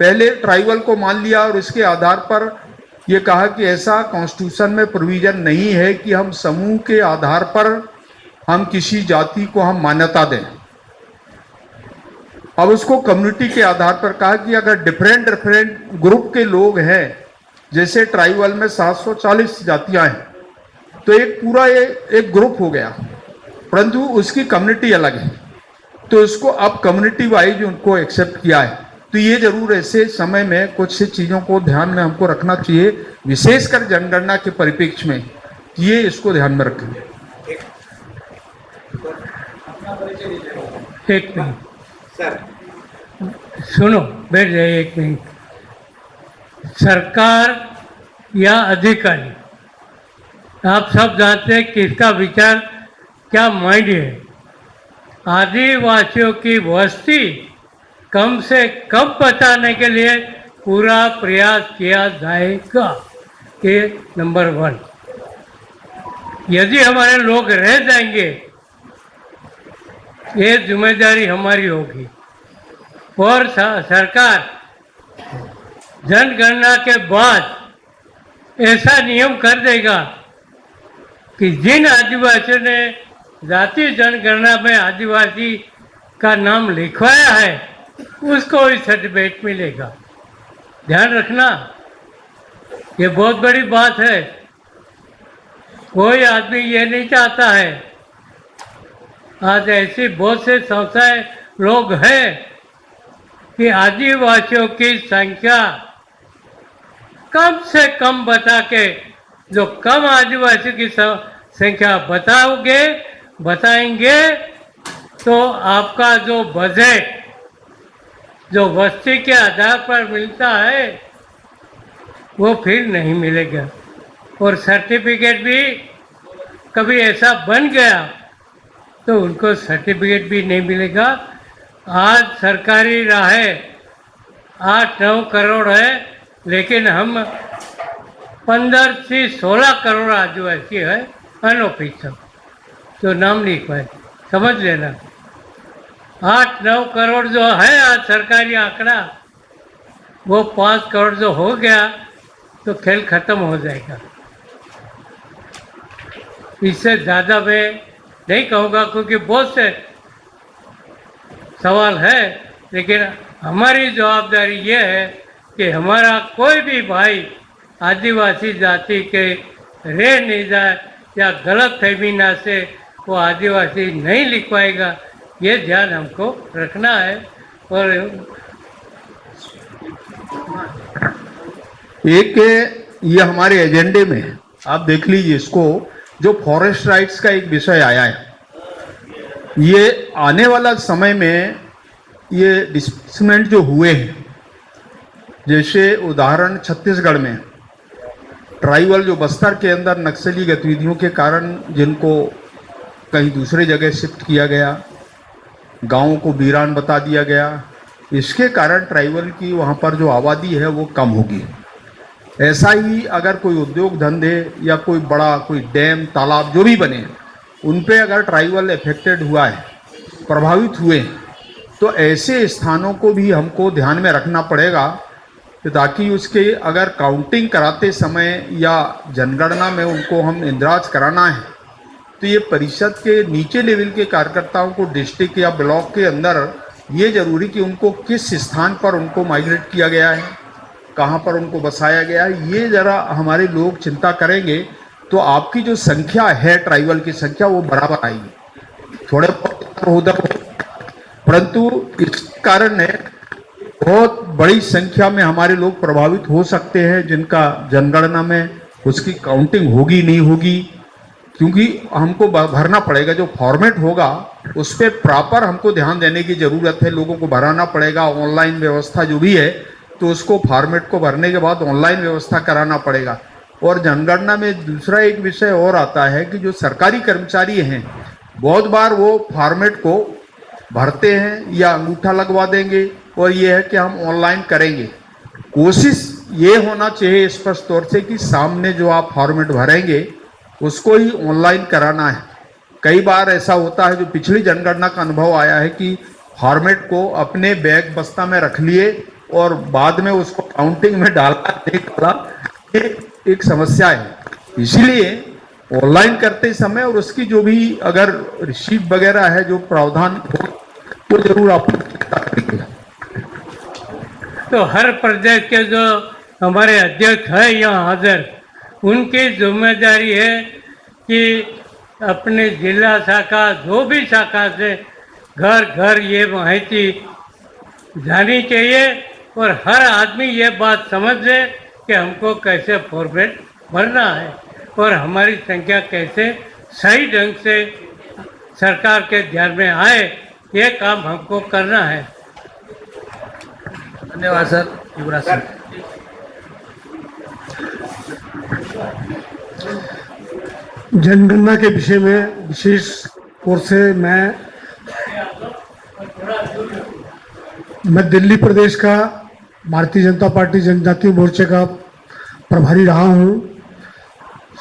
पहले ट्राइबल को मान लिया और इसके आधार पर ये कहा कि ऐसा कॉन्स्टिट्यूशन में प्रोविजन नहीं है कि हम समूह के आधार पर हम किसी जाति को हम मान्यता दें। अब उसको कम्युनिटी के आधार पर कहा कि अगर डिफरेंट ग्रुप के लोग हैं, जैसे ट्राइबल में 740 जातियां हैं, तो एक पूरा एक ग्रुप हो गया, परंतु उसकी कम्युनिटी अलग है, तो इसको अब कम्युनिटी वाइज उनको एक्सेप्ट किया है। तो ये जरूर ऐसे समय में कुछ चीज़ों को ध्यान में हमको रखना चाहिए, विशेषकर जनगणना के परिप्रेक्ष्य में, ये इसको ध्यान में रखें। एक मिनट सुनो, बैठ जाइए एक मिनट। सरकार या अधिकारी, आप सब जानते हैं किसका विचार, क्या माइंड है। आदिवासियों की बस्ती कम से कम बचाने के लिए पूरा प्रयास किया जाएगा, ये नंबर 1। यदि हमारे लोग रह जाएंगे, ये जिम्मेदारी हमारी होगी। और सरकार जनगणना के बाद ऐसा नियम कर देगा कि जिन आदिवासियों ने जाति जनगणना में आदिवासी का नाम लिखवाया है, उसको ही सर्टिफिकेट मिलेगा। ध्यान रखना, ये बहुत बड़ी बात है। कोई आदमी ये नहीं चाहता है। आज ऐसी बहुत से संस्थाएं लोग हैं कि आदिवासियों की संख्या कम से कम बता के, जो कम आदिवासी की संख्या बताएंगे तो आपका जो बजट, जो बस्ती के आधार पर मिलता है, वो फिर नहीं मिलेगा। और सर्टिफिकेट भी कभी ऐसा बन गया तो उनको सर्टिफिकेट भी नहीं मिलेगा। आज सरकारी राहें 8-9 करोड़ है, लेकिन हम 15 से 16 करोड़ आदिवासी है, अनऑफिशियल जो नाम लिखवाए, समझ लेना। 8-9 करोड़ जो है आज सरकारी आंकड़ा, वो 5 करोड़ जो हो गया तो खेल खत्म हो जाएगा। इससे ज़्यादा मैं नहीं कहूँगा क्योंकि बहुत से सवाल है, लेकिन हमारी जवाबदारी ये है कि हमारा कोई भी भाई आदिवासी जाति के रह नहीं जाए या गलत फहमी ना से वो आदिवासी नहीं लिखवाएगा, ये ध्यान हमको रखना है। और एक ये हमारे एजेंडे में आप देख लीजिए, इसको जो फॉरेस्ट राइट्स का एक विषय आया है, ये आने वाला समय में ये डिस्प्लेसमेंट जो हुए हैं, जैसे उदाहरण छत्तीसगढ़ में ट्राइबल जो बस्तर के अंदर नक्सली गतिविधियों के कारण जिनको कहीं दूसरे जगह शिफ्ट किया गया, गांवों को वीरान बता दिया गया, इसके कारण ट्राइबल की वहाँ पर जो आबादी है वो कम होगी। ऐसा ही अगर कोई उद्योग धंधे या कोई बड़ा कोई डैम तालाब जो भी बने, उन पे अगर ट्राइबल इफेक्टेड हुआ है, प्रभावित हुए, तो ऐसे स्थानों को भी हमको ध्यान में रखना पड़ेगा ताकि उसके अगर काउंटिंग कराते समय या जनगणना में उनको हम इंदराज कराना है, तो ये परिषद के नीचे लेवल के कार्यकर्ताओं को डिस्ट्रिक्ट या ब्लॉक के अंदर ये जरूरी कि उनको किस स्थान पर उनको माइग्रेट किया गया है, कहाँ पर उनको बसाया गया है, ये ज़रा हमारे लोग चिंता करेंगे तो आपकी जो संख्या है ट्राइबल की संख्या वो बराबर आएगी। थोड़े बहुत उधर, परंतु इस कारण बहुत बड़ी संख्या में हमारे लोग प्रभावित हो सकते हैं जिनका जनगणना में उसकी काउंटिंग होगी नहीं होगी, क्योंकि हमको भरना पड़ेगा। जो फॉर्मेट होगा उस पर प्रॉपर हमको ध्यान देने की ज़रूरत है, लोगों को भराना पड़ेगा। ऑनलाइन व्यवस्था जो भी है तो उसको फॉर्मेट को भरने के बाद ऑनलाइन व्यवस्था कराना पड़ेगा। और जनगणना में दूसरा एक विषय और आता है कि जो सरकारी कर्मचारी हैं, बहुत बार वो फॉर्मेट को भरते हैं या अंगूठा लगवा देंगे और ये है कि हम ऑनलाइन करेंगे। कोशिश ये होना चाहिए स्पष्ट तौर से कि सामने जो आप फॉर्मेट भरेंगे उसको ही ऑनलाइन कराना है। कई बार ऐसा होता है, जो पिछली जनगणना का अनुभव आया है कि फॉर्मेट को अपने बैग बस्ता में रख लिए और बाद में उसको काउंटिंग में डाला, ये एक समस्या है। इसीलिए ऑनलाइन करते समय और उसकी जो भी अगर रिसीट वगैरह है जो प्रावधान हो तो जरूर आप करिएगा। तो हर प्रदेश के जो हमारे अध्यक्ष है यहाँ हाजिर, उनकी जिम्मेदारी है कि अपने जिला शाखा जो भी शाखा से घर घर ये माहिती जानी चाहिए और हर आदमी ये बात समझ ले कि हमको कैसे फॉर्मेट भरना है और हमारी संख्या कैसे सही ढंग से सरकार के ध्यान में आए, ये काम हमको करना है। धन्यवाद सर। युवराज सर। जनगणना के विषय में विशेष तौर से मैं दिल्ली प्रदेश का भारतीय जनता पार्टी जनजातीय मोर्चे का प्रभारी रहा हूँ।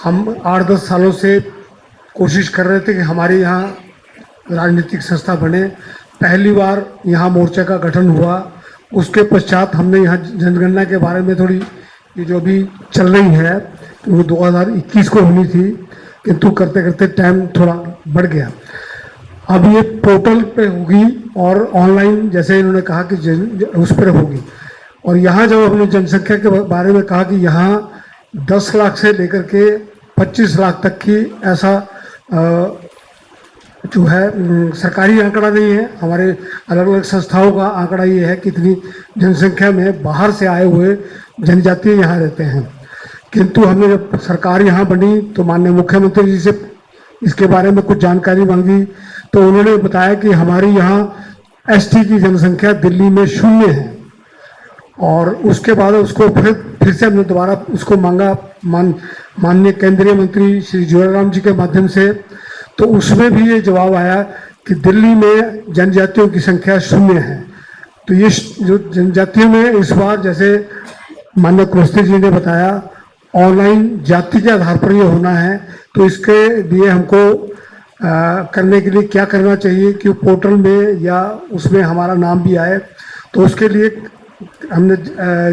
हम 8-10 सालों से कोशिश कर रहे थे कि हमारे यहाँ राजनीतिक संस्था बने। पहली बार यहाँ मोर्चे का गठन हुआ, उसके पश्चात हमने यहाँ जनगणना के बारे में थोड़ी ये जो अभी चल रही है वो 2021 को होनी थी, किंतु करते करते टाइम थोड़ा बढ़ गया। अब ये पोर्टल पे होगी और ऑनलाइन जैसे इन्होंने कहा कि उस पर होगी। और यहाँ जब हमने जनसंख्या के बारे में कहा कि यहाँ 10 लाख से लेकर के 25 लाख तक की ऐसा जो है सरकारी आंकड़ा नहीं है, हमारे अलग अलग संस्थाओं का आंकड़ा ये है कितनी जनसंख्या में बाहर से आए हुए जनजातीय यहाँ रहते हैं। किंतु हमने जब सरकार यहाँ बनी तो माननीय मुख्यमंत्री जी से इसके बारे में कुछ जानकारी मांगी तो उन्होंने बताया कि हमारी यहाँ एसटी की जनसंख्या दिल्ली में 0 है। और उसके बाद उसको फिर से हमने दोबारा उसको मांगा माननीय केंद्रीय मंत्री श्री जुएल राम जी के माध्यम से, तो उसमें भी ये जवाब आया कि दिल्ली में जनजातियों की संख्या 0 है। तो ये जो जनजातियों में इस बार जैसे माननीय कुलस्ते जी ने बताया ऑनलाइन जाति के आधार पर ये होना है, तो इसके लिए हमको करने के लिए क्या करना चाहिए कि पोर्टल में या उसमें हमारा नाम भी आए, तो उसके लिए हमने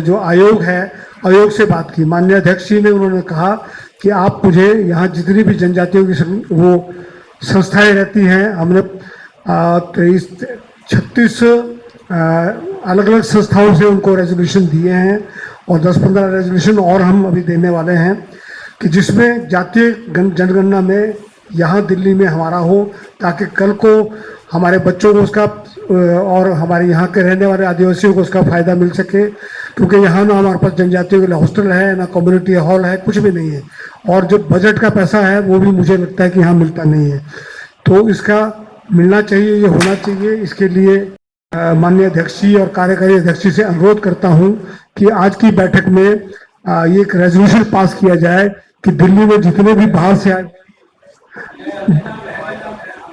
जो आयोग है, आयोग से बात की। माननीय अध्यक्ष जी ने उन्होंने कहा कि आप मुझे यहाँ जितनी भी जनजातियों की वो संस्थाएं रहती हैं, हमने 36 अलग अलग संस्थाओं से उनको रेजोल्यूशन दिए हैं और 10-15 रेजोल्यूशन और हम अभी देने वाले हैं कि जिसमें जातीय जनगणना में यहाँ दिल्ली में हमारा हो, ताकि कल को हमारे बच्चों को उसका और हमारे यहाँ के रहने वाले आदिवासियों को उसका फ़ायदा मिल सके। क्योंकि यहाँ ना हमारे पास जनजातियों के लिए हॉस्टल है, ना कम्युनिटी हॉल है, कुछ भी नहीं है, और जो बजट का पैसा है वो भी मुझे लगता है कि यहाँ मिलता नहीं है। तो इसका मिलना चाहिए, ये होना चाहिए। इसके लिए माननीय अध्यक्ष जी और कार्यकारी अध्यक्ष जी से अनुरोध करता हूँ कि आज की बैठक में ये एक रेजोल्यूशन पास किया जाए कि दिल्ली में जितने भी बाहर से आए,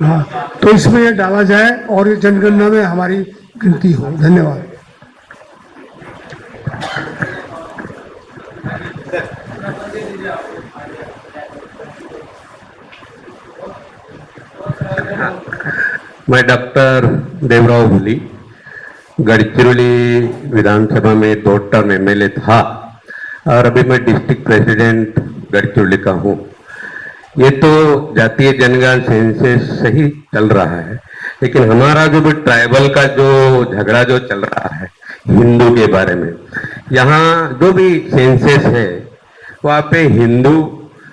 हाँ, तो इसमें ये डाला जाए और ये जनगणना में हमारी गिनती हो। धन्यवाद। मैं डॉक्टर देवराव भूली, गढ़चिरौली विधानसभा में 2 टर्म एमएलए था और अभी मैं डिस्ट्रिक्ट प्रेसिडेंट गढ़चिरौली का हूँ। ये तो जातीय जनगणना सेंसस सही चल रहा है, लेकिन हमारा जो भी ट्राइबल का जो झगड़ा जो चल रहा है हिंदू के बारे में, यहाँ जो भी सेंसस है वहाँ पे हिंदू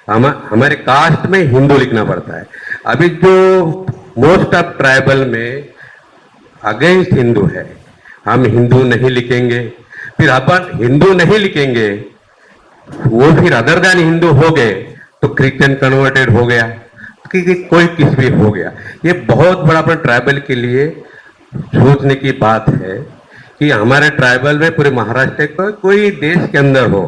हमारे कास्ट में हिंदू लिखना पड़ता है। अभी जो मोस्ट ऑफ ट्राइबल में अगेंस्ट हिंदू है, हम हिंदू नहीं लिखेंगे, फिर अपन हिंदू नहीं लिखेंगे, वो फिर अदर देन हिंदू हो गए तो क्रिश्चियन कन्वर्टेड हो गया, कि कोई किस भी हो गया। ये बहुत बड़ा अपने ट्राइबल के लिए सोचने की बात है कि हमारे ट्राइबल में पूरे महाराष्ट्र का कोई देश के अंदर हो,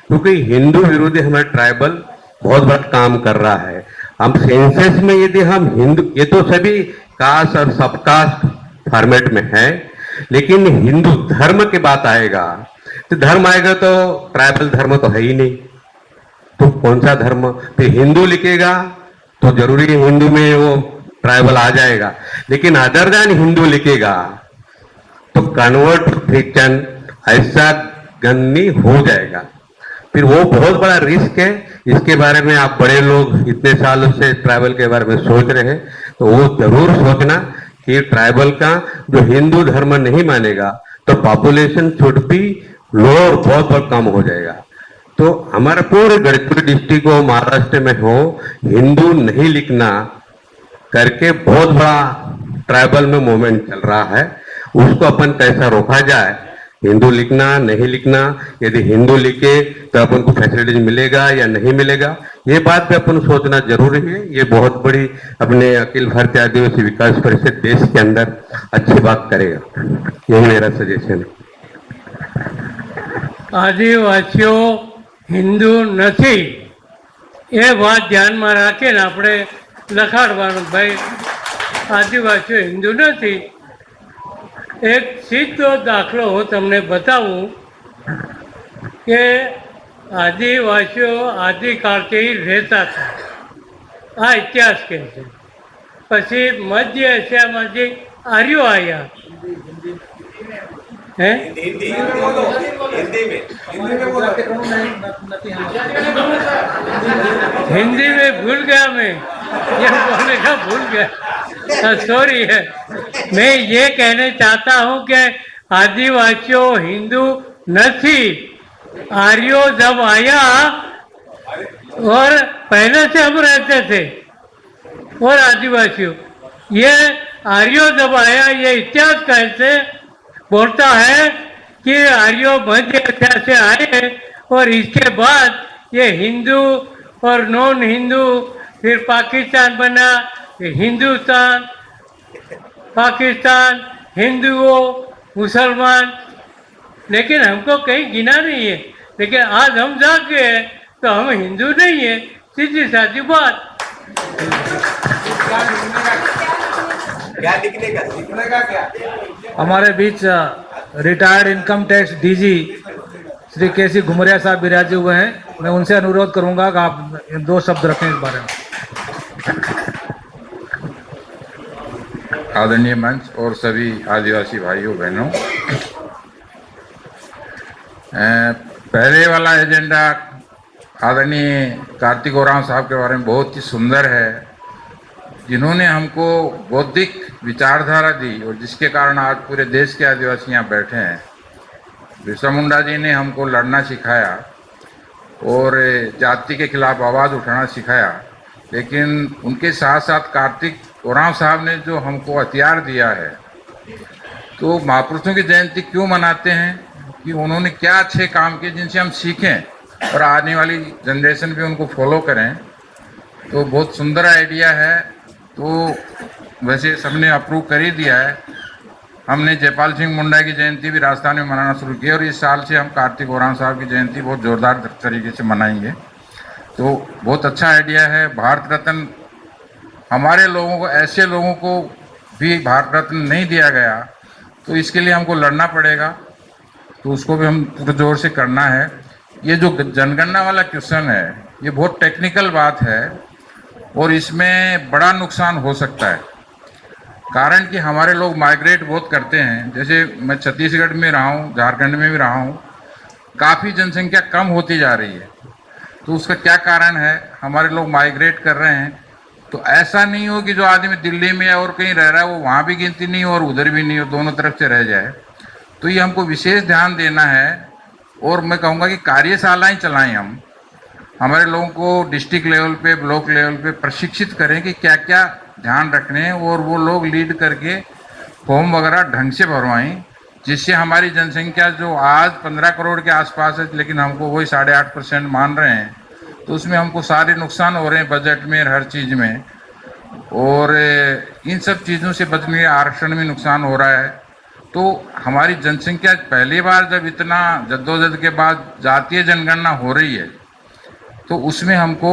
क्योंकि हिंदू विरोधी हमारे ट्राइबल बहुत बड़ा काम कर रहा है। हम सेंसस में यदि हम हिंदू, ये तो सभी कास्ट और सब कास्ट फॉर्मेट में है, लेकिन हिंदू धर्म की बात आएगा तो धर्म आएगा तो ट्राइबल धर्म तो है ही नहीं, तो कौन सा धर्म? फिर हिंदू लिखेगा तो जरूरी है हिंदू में वो ट्राइबल आ जाएगा, लेकिन अदर देन हिंदू लिखेगा तो कन्वर्ट टू क्रिश्चियन ऐसा गन्नी हो जाएगा। फिर वो बहुत बड़ा रिस्क है। इसके बारे में आप बड़े लोग इतने सालों से ट्राइबल के बारे में सोच रहे हैं, तो वो जरूर सोचना कि ट्राइबल का जो हिंदू धर्म नहीं मानेगा तो पॉपुलेशन शुड बी लोअर, बहुत बहुत कम हो जाएगा। तो हमारे पूरे गढ़चिरौली डिस्ट्रिक्ट हो, महाराष्ट्र में हो, हिंदू नहीं लिखना करके बहुत बड़ा ट्राइबल में मूवमेंट चल रहा है। उसको अपन कैसा रोका जाए, हिंदू लिखना नहीं लिखना, यदि हिंदू लिखे तो अपन को फैसिलिटीज मिलेगा या नहीं मिलेगा, ये बात पे अपन सोचना जरूरी है। ये बहुत बड़ी अपने अखिल भारतीय आदिवासी विकास परिषद देश के अंदर अच्छी बात करेगा, यही मेरा सजेशन है। આદિવાસીઓ હિન્દુ નથી એ વાત ધ્યાનમાં રાખીને આપણે લખાડવાનું, ભાઈ આદિવાસીઓ હિન્દુ નથી। એક સીધો દાખલો હું તમને બતાવું કે આદિવાસીઓ આદિકાળથી રહેતા હતા, આ ઇતિહાસ કહે છે। પછી મધ્ય એશિયામાંથી આર્યો આવ્યા, हैं? हिंदी में भूल गया मैं, ये बोलने का भूल गया, सॉरी है। मैं ये कहने चाहता हूँ कि आदिवासियों हिंदू नहीं, आर्यो जब आया और पहले से हम रहते थे और आदिवासियों, ये आर्यो जब आया, ये इतिहास कैसे बोलता है कि आर्यो मध्य एशिया से आए और इसके बाद ये हिंदू और नॉन हिंदू, फिर पाकिस्तान बना, हिंदुस्तान, पाकिस्तान, हिंदुओं, मुसलमान, लेकिन हमको कहीं गिना नहीं है। लेकिन आज हम जाग गए तो हम हिंदू नहीं है, सीधी सादी बात। क्या लिखने का क्या? हमारे बीच retired income tax DG Shri K C Ghumaria साहब विराजे हुए हैं। मैं उनसे अनुरोध करूंगा कि आप 2 शब्द रखें इस बारे में। आदरणीय मंच और सभी आदिवासी भाइयों बहनों, पहले वाला एजेंडा आदरणीय कार्तिक ओरांव साहब के बारे में बहुत ही सुंदर है, जिन्होंने हमको बौद्धिक विचारधारा दी और जिसके कारण आज पूरे देश के आदिवासी यहाँ बैठे हैं। बिरसा मुंडा जी ने हमको लड़ना सिखाया और जाति के खिलाफ आवाज़ उठाना सिखाया, लेकिन उनके साथ साथ कार्तिक ओरांव साहब ने जो हमको हथियार दिया है, तो महापुरुषों की जयंती क्यों मनाते हैं कि उन्होंने क्या अच्छे काम किए जिनसे हम सीखें और आने वाली जनरेशन भी उनको फॉलो करें। तो बहुत सुंदर आइडिया है। तो वैसे सबने अप्रूव कर ही दिया है। हमने जयपाल सिंह मुंडा की जयंती भी राजस्थान में मनाना शुरू किया और इस साल से हम कार्तिक ओरांव साहब की जयंती बहुत ज़ोरदार तरीके से मनाएंगे। तो बहुत अच्छा आइडिया है। भारत रत्न हमारे लोगों को, ऐसे लोगों को भी भारत रत्न नहीं दिया गया, तो इसके लिए हमको लड़ना पड़ेगा। तो उसको भी हम पूरे जोर से करना है। ये जो जनगणना वाला क्वेश्चन है, ये बहुत टेक्निकल बात है और इसमें बड़ा नुकसान हो सकता है, कारण कि हमारे लोग माइग्रेट बहुत करते हैं। जैसे मैं छत्तीसगढ़ में रहा हूँ, झारखंड में भी रहा हूँ, काफ़ी जनसंख्या कम होती जा रही है। तो उसका क्या कारण है? हमारे लोग माइग्रेट कर रहे हैं। तो ऐसा नहीं हो कि जो आदमी दिल्ली में और कहीं रह रहा है वो वहाँ भी गिनती नहीं हो और उधर भी नहीं हो, दोनों तरफ से रह जाए। तो ये हमको विशेष ध्यान देना है और मैं कहूँगा कि कार्यशालाएँ चलाएं। हम हमारे लोगों को डिस्ट्रिक्ट लेवल पे, ब्लॉक लेवल पे प्रशिक्षित करें कि क्या क्या ध्यान रखने हैं और वो लोग लीड करके फॉर्म वगैरह ढंग से भरवाएं, जिससे हमारी जनसंख्या जो आज 15 करोड़ के आसपास है, लेकिन हमको वही 8.5% मान रहे हैं। तो उसमें हमको सारे नुकसान हो रहे हैं, बजट में, हर चीज़ में। और इन सब चीज़ों से बचने के आरक्षण में नुकसान हो रहा है। तो हमारी जनसंख्या पहली बार जब इतना जद्दोजहद के बाद जातीय जनगणना हो रही है, तो उसमें हमको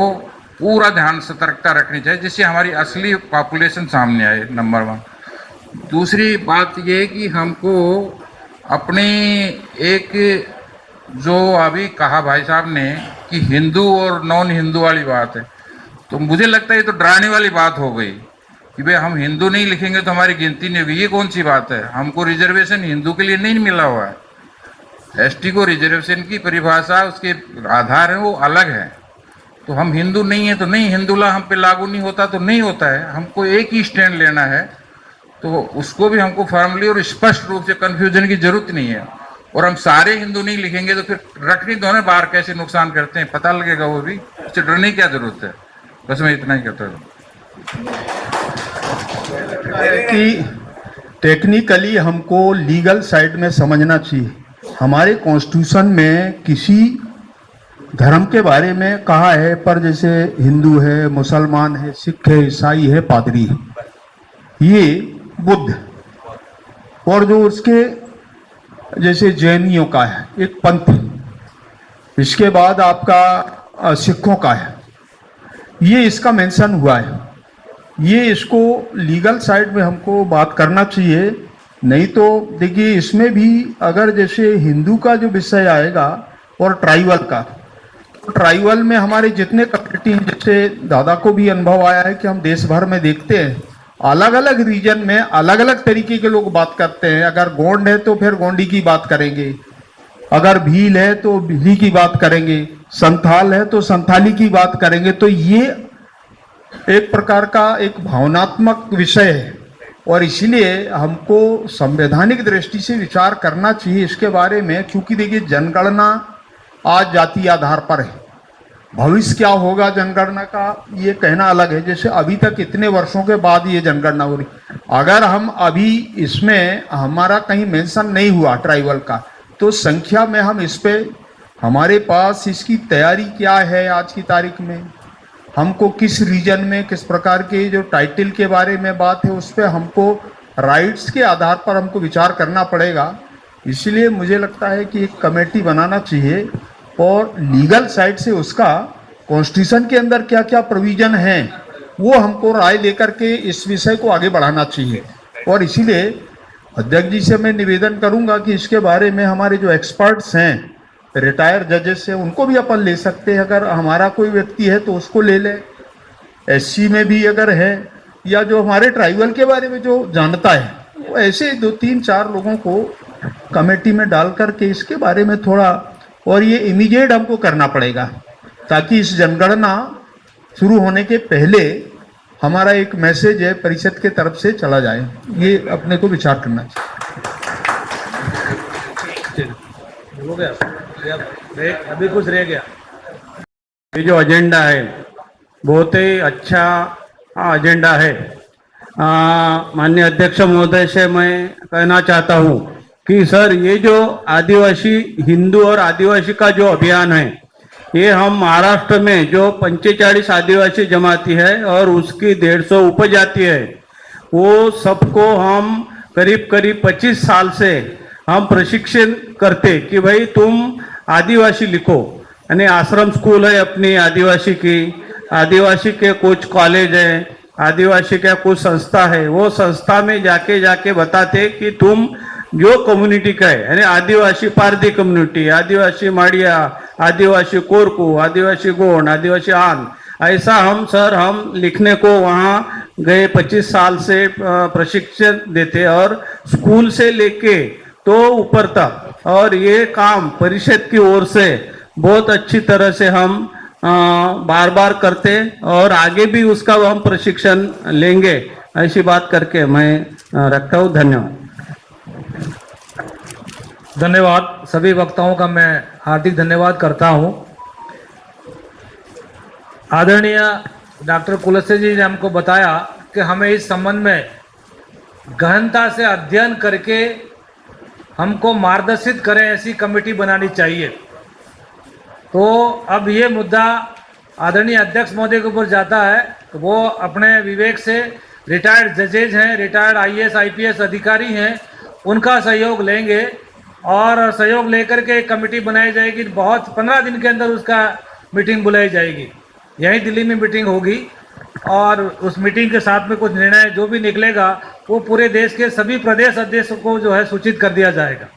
पूरा ध्यान, सतर्कता रखनी चाहिए, जिससे हमारी असली पॉपुलेशन सामने आए, नंबर 1। दूसरी बात ये है कि हमको अपनी एक, जो अभी कहा भाई साहब ने कि हिंदू और नॉन हिंदू वाली बात है, तो मुझे लगता है ये तो डराने वाली बात हो गई कि भाई हम हिंदू नहीं लिखेंगे तो हमारी गिनती नहीं होगी। ये कौन सी बात है? हमको रिजर्वेशन हिंदू के लिए नहीं मिला हुआ है। एसटी को रिजर्वेशन की परिभाषा, उसके आधार है वो अलग है। तो हम हिंदू नहीं है तो नहीं, हिंदू ला हम पे लागू नहीं होता तो नहीं होता है। हमको एक ही स्टैंड लेना है। तो उसको भी हमको फॉर्मली और स्पष्ट रूप से, कन्फ्यूजन की जरूरत नहीं है। और हम सारे हिंदू नहीं लिखेंगे तो फिर रखनी दोनों बार कैसे नुकसान करते हैं पता लगेगा वो भी। उससे डरने की क्या जरूरत है? बस मैं इतना ही कहता हूँ कि टेक्निकली हमको लीगल साइड में समझना चाहिए। हमारे कॉन्स्टिट्यूशन में किसी धर्म के बारे में कहा है, पर जैसे हिंदू है, मुसलमान है, सिख है, ईसाई है, पादरी है, ये बुद्ध, और जो उसके जैसे जैनियों का है एक पंथ, इसके बाद आपका सिखों का है, ये इसका मेंशन हुआ है। ये इसको लीगल साइड में हमको बात करना चाहिए। नहीं तो देखिए, इसमें भी अगर जैसे हिंदू का जो विषय आएगा और ट्राइबल का, तो ट्राइबल में हमारे जितने कम्युनिटी हैं, जैसे दादा को भी अनुभव आया है कि हम देश भर में देखते हैं अलग अलग रीजन में अलग अलग तरीके के लोग बात करते हैं। अगर गोंड है तो फिर गोंडी की बात करेंगे, अगर भील है तो भीली की बात करेंगे, संथाल है तो संथाली की बात करेंगे। तो ये एक प्रकार का एक भावनात्मक विषय है और इसलिए हमको संवैधानिक दृष्टि से विचार करना चाहिए इसके बारे में। क्योंकि देखिए, जनगणना आज जातीय आधार पर है, भविष्य क्या होगा जनगणना का ये कहना अलग है। जैसे अभी तक इतने वर्षों के बाद ये जनगणना हो रही, अगर हम अभी इसमें हमारा कहीं मेंशन नहीं हुआ ट्राइबल का, तो संख्या में हम इस पे, हमारे पास इसकी तैयारी क्या है आज की तारीख में, हमको किस रीजन में किस प्रकार के जो टाइटल के बारे में बात है, उस पर हमको राइट्स के आधार पर हमको विचार करना पड़ेगा। इसलिए मुझे लगता है कि एक कमेटी बनाना चाहिए और लीगल साइड से उसका कॉन्स्टिट्यूशन के अंदर क्या क्या प्रोविजन है वो हमको राय लेकर के इस विषय को आगे बढ़ाना चाहिए। और इसीलिए अध्यक्ष जी से मैं निवेदन करूंगा कि इसके बारे में हमारे जो एक्सपर्ट्स हैं, रिटायर जजेस से उनको भी अपन ले सकते हैं, अगर हमारा कोई व्यक्ति है तो उसको ले लें। एससी में भी अगर है, या जो हमारे ट्राइबल के बारे में जो जानता है, वो ऐसे 2-3-4 लोगों को कमेटी में डाल करके इसके बारे में थोड़ा, और ये इमीडिएट हमको करना पड़ेगा ताकि इस जनगणना शुरू होने के पहले हमारा एक मैसेज है परिषद के तरफ से चला जाए। ये अपने को विचार करना चाहिए। हो गया, अभी कुछ रह गया। ये जो एजेंडा है बहुत ही अच्छा एजेंडा है। माननीय अध्यक्ष महोदय से मैं कहना चाहता हूँ कि सर, ये जो आदिवासी हिंदू और आदिवासी का जो अभियान है, ये हम महाराष्ट्र में जो 45 आदिवासी जमाती है और उसकी 150 उपजाति है, वो सबको हम करीब 25 साल से हम प्रशिक्षण करते कि भाई तुम आदिवासी लिखो। यानी आश्रम स्कूल है अपनी आदिवासी की, आदिवासी के कुछ कॉलेज है, आदिवासी का कुछ संस्था है, वो संस्था में जाके बताते कि तुम जो कम्युनिटी का है, यानी आदिवासी पारधी कम्युनिटी, आदिवासी माड़िया, आदिवासी कोरकू, आदिवासी गोंड, आदिवासी आन, ऐसा हम लिखने को वहाँ गए 25 साल से प्रशिक्षण देते और स्कूल से लेके तो ऊपर तक। और ये काम परिषद की ओर से बहुत अच्छी तरह से हम बार बार करते और आगे भी उसका हम प्रशिक्षण लेंगे, ऐसी बात करके मैं रखता हूँ। धन्यवाद। सभी वक्ताओं का मैं हार्दिक धन्यवाद करता हूँ। आदरणीय डॉक्टर कुलस्ते जी ने हमको बताया कि हमें इस संबंध में गहनता से अध्ययन करके हमको मार्गदर्शित करें, ऐसी कमेटी बनानी चाहिए। तो अब ये मुद्दा आदरणीय अध्यक्ष महोदय के ऊपर जाता है, तो वो अपने विवेक से रिटायर्ड जजेज हैं, रिटायर्ड IAS IPS अधिकारी हैं, उनका सहयोग लेंगे और सहयोग लेकर के एक कमेटी बनाई जाएगी। 15 दिन के अंदर उसका मीटिंग बुलाई जाएगी, यहीं दिल्ली में मीटिंग होगी और उस मीटिंग के साथ में कुछ निर्णय जो भी निकलेगा वो पूरे देश के सभी प्रदेश अध्यक्षों को जो है सूचित कर दिया जाएगा,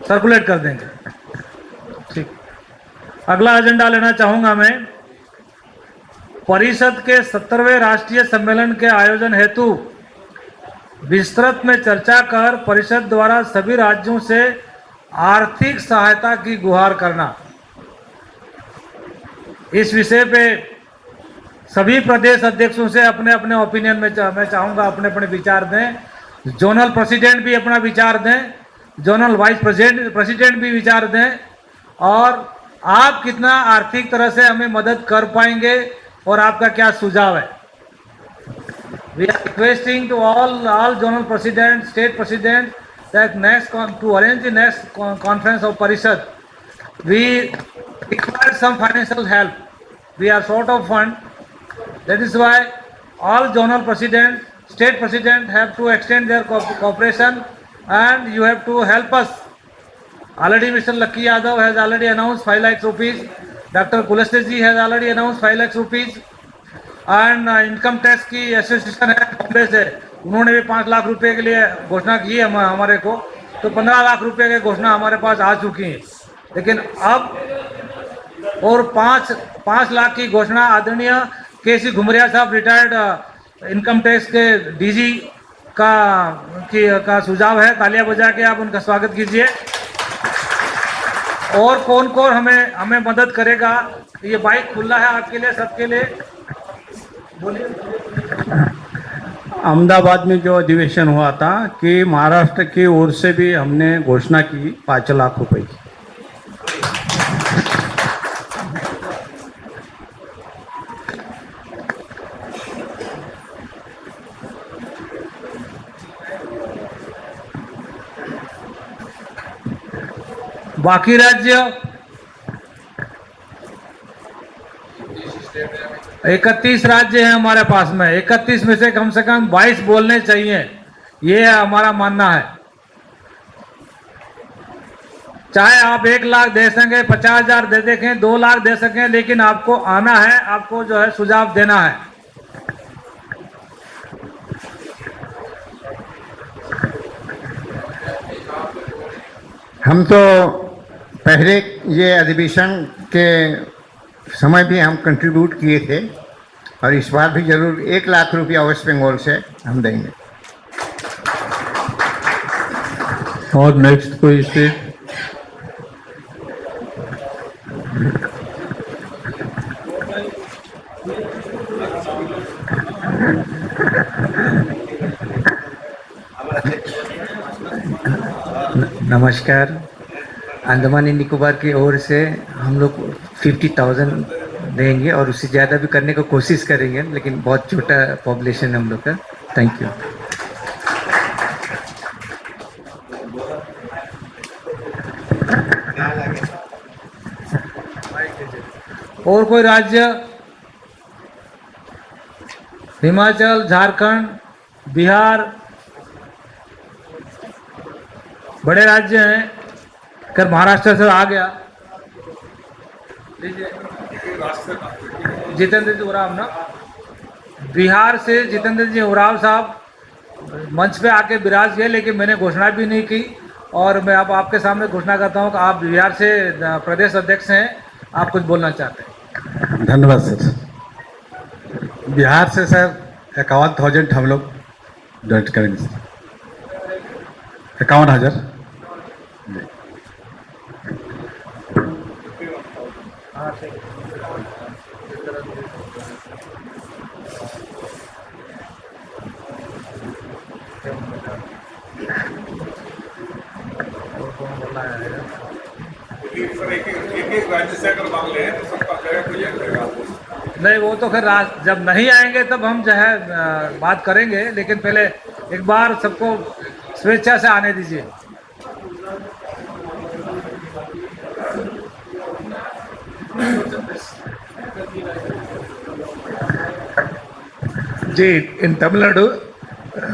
सर्कुलेट कर देंगे। ठीक, अगला एजेंडा लेना चाहूँगा मैं। परिषद के 70वें राष्ट्रीय सम्मेलन के आयोजन हेतु विस्तृत में चर्चा कर परिषद द्वारा सभी राज्यों से आर्थिक सहायता की गुहार करना। इस विषय पे सभी प्रदेश अध्यक्षों से अपने अपने ओपिनियन में मैं चाहूँगा अपने अपने विचार दें। जोनल प्रेसिडेंट भी अपना विचार दें, जोनल वाइस प्रेसिडेंट भी विचार दें, और आप कितना आर्थिक तरह से हमें मदद कर पाएंगे और आपका क्या सुझाव है। We are requesting to all zonal presidents, state presidents that to arrange the next conference of Parishad, we require some financial help. We are short of fund. That is why all zonal presidents, state presidents have to extend their cooperation and you have to help us. Already Mr. Lucky Yadav has already announced 5 lakhs rupees. Dr. Kuleste ji has already announced 5 lakhs rupees. And income tax की एसोसिएशन है बॉम्बे से, उन्होंने भी 5 लाख रुपए के लिए घोषणा की है हमारे को, तो 15 लाख रुपए की घोषणा हमारे पास आ चुकी है। लेकिन अब और 5 लाख की घोषणा आदरणीय KC घुमरिया साहब रिटायर्ड इनकम टैक्स के DG का सुझाव है। तालियां बजा के आप उनका स्वागत कीजिए। और कौन कौन हमें मदद करेगा, ये बाइक खुला है आपके लिए, सबके लिए। अहमदाबाद में जो अधिवेशन हुआ था कि महाराष्ट्र की ओर से भी हमने घोषणा की 5 लाख रुपए की। बाकी राज्य 31 राज्य हैं हमारे पास में, 31 में से कम 22 बोलने चाहिए, ये हमारा मानना है। चाहे आप 1 लाख दे सकें, 50,000 दे देखें, 2 लाख दे सकें, लेकिन आपको आना है, आपको जो है सुझाव देना है। हम तो पहले ये अधिवेशन के समय भी हम कंट्रीब्यूट किए थे और इस बार भी जरूर 1 लाख रुपया वेस्ट बंगाल से हम देंगे। और नेक्स्ट कोई स्टेट? नमस्कार। अंडमान एंड निकोबार की ओर से हम लोग 50,000 देंगे और उससे ज़्यादा भी करने की कोशिश करेंगे, लेकिन बहुत छोटा पॉपुलेशन है हम लोग का। Thank you. और कोई राज्य? हिमाचल, झारखंड, बिहार बड़े राज्य हैं। अगर महाराष्ट्र से आ गया, जितेंद्र जी उराव ना, बिहार से जितेंद्र जी उराव साहब मंच पे आके विराज गए, लेकिन मैंने घोषणा भी नहीं की और मैं अब आपके सामने घोषणा करता हूं कि आप बिहार से प्रदेश अध्यक्ष हैं, आप कुछ बोलना चाहते हैं। धन्यवाद सर। बिहार से सर 51,000 हम लोग डोनेट करेंगे सर। 51,000। एक राज्य से अगर मांग ले तो सबका करेगा। नहीं, वो तो फिर जब नहीं आएंगे तब हम जो है बात करेंगे, लेकिन पहले एक बार सबको स्वेच्छा से आने दीजिए। In Tamil Nadu,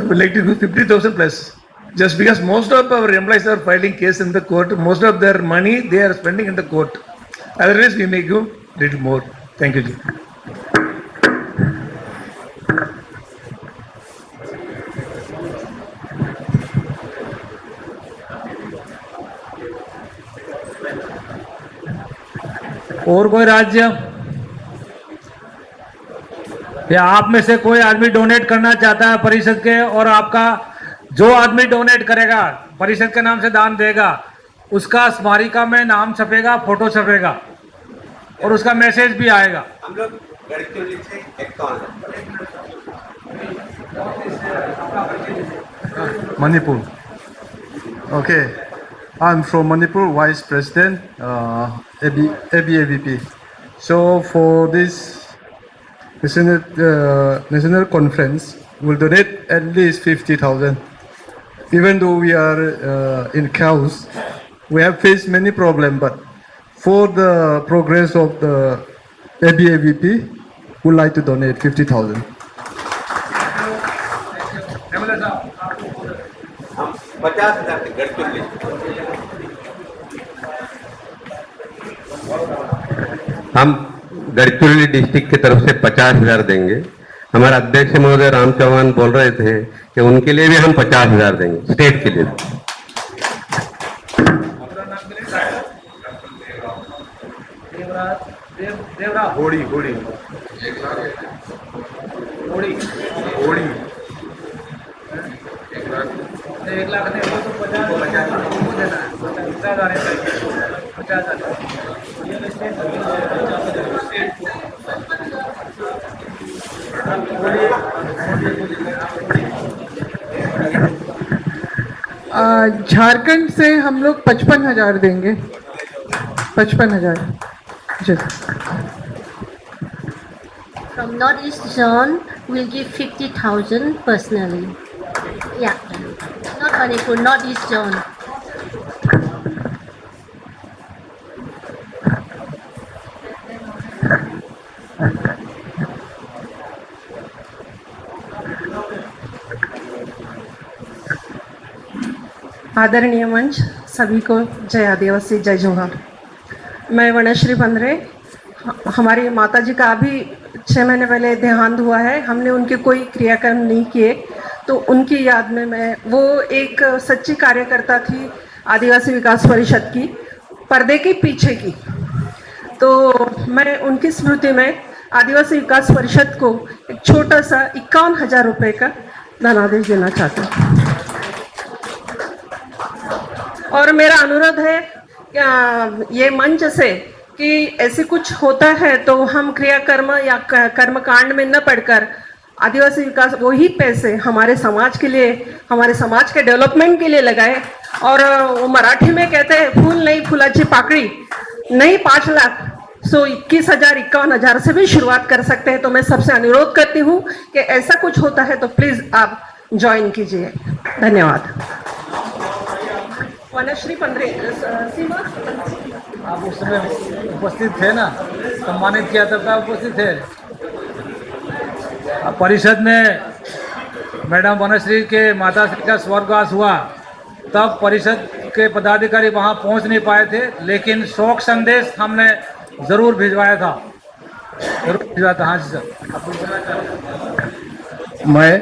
we like to do 50,000 plus. Just because most of our employees are filing case in the court, most of their money they are spending in the court. Otherwise, we may give little more. Thank you, Ji. और कोई राज्य या आप में से कोई आदमी डोनेट करना चाहता है परिषद के, और आपका जो आदमी डोनेट करेगा, परिषद के नाम से दान देगा, उसका स्मारिका में नाम छपेगा, फोटो छपेगा और उसका मैसेज भी आएगा। हम लोग गढ़चिरौली से 51। Manipur. Okay, I'm from Manipur, Vice President, ABAVP. So for this national conference, we'll donate at least 50,000. Even though we are in chaos, we have faced many problems, but for the progress of the ABAVP, we'd like to donate 50,000. हम 50,000 गढ़चिरौली। हम गढ़चिरौली डिस्ट्रिक्ट की तरफ से 50,000 देंगे। हमारे अध्यक्ष महोदय राम चौहान बोल रहे थे कि उनके लिए भी हम 50,000 देंगे, स्टेट के लिए। होड़ी होड़ी होड़ी होड़ी 1 लाख नहीं, वो तो 50,000 को देना है, 50,000 झारखंड से हम लोग 55,000 देंगे। 55,000। जी। From Northeast Zone, we'll give 50,000 personally. Yeah, not Manipur, Northeast Zone. आदरणीय मंच, सभी को जय आदिवासी, जय जोहार। मैं वनश्री पंद्रे, हमारी माता जी का अभी 6 महीने पहले देहांत हुआ है। हमने उनके कोई क्रियाक्रम नहीं किए, तो उनकी याद में मैं, वो एक सच्ची कार्यकर्ता थी आदिवासी विकास परिषद की। पर्दे के पीछे की। तो मैं उनकी स्मृति में आदिवासी विकास परिषद को एक छोटा सा 51,000 रुपये का धनादेश देना चाहता हूँ। और मेरा अनुरोध है ये मंच से कि ऐसे कुछ होता है तो हम क्रियाकर्म या कर्मकांड में न पढ़कर आदिवासी विकास वही पैसे हमारे समाज के लिए, हमारे समाज के डेवलपमेंट के लिए लगाए। और वो मराठी में कहते हैं फूल नहीं फुलाची पाकड़ी नहीं 5 लाख, सो 21,000 51,000 से भी शुरुआत कर सकते हैं। तो मैं सबसे अनुरोध करती हूँ कि ऐसा कुछ होता है तो प्लीज आप ज्वाइन कीजिए। धन्यवाद। वनश्री पंद्रे सीमा, आप उस समय उपस्थित थे ना, सम्मानित किया तब आप उपस्थित थे। परिषद में मैडम वनश्री के माताश्री का स्वर्गवास हुआ, तब परिषद के पदाधिकारी वहां पहुंच नहीं पाए थे, लेकिन शोक संदेश हमने जरूर भिजवाया था। हाँ जी सर। मैं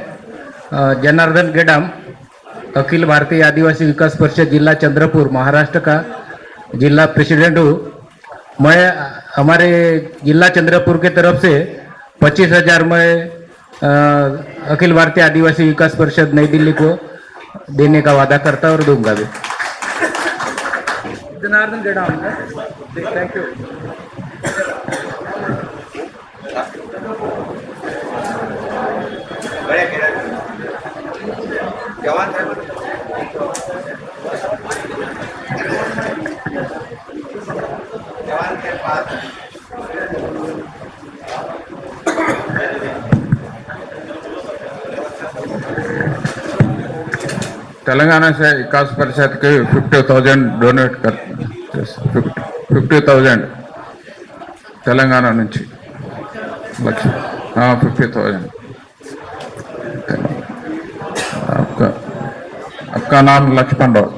जनार्दन गेडाम, अखिल भारतीय आदिवासी विकास परिषद जिला चंद्रपुर महाराष्ट्र का जिला प्रेसिडेंट हूँ। मैं हमारे जिला चंद्रपुर के तरफ से 25,000 मैं अखिल भारतीय आदिवासी विकास परिषद नई दिल्ली को देने का वादा करता और दूंगा भी। Janardan Gedam, thank you. जवान के पास तेलंगाना से विकास परिषद के 50,000 डोनेट कर 50,000 तेलंगाना నుంచి लक्ष्य। हाँ 50,000। आपका नाम लक्ष्मण राव,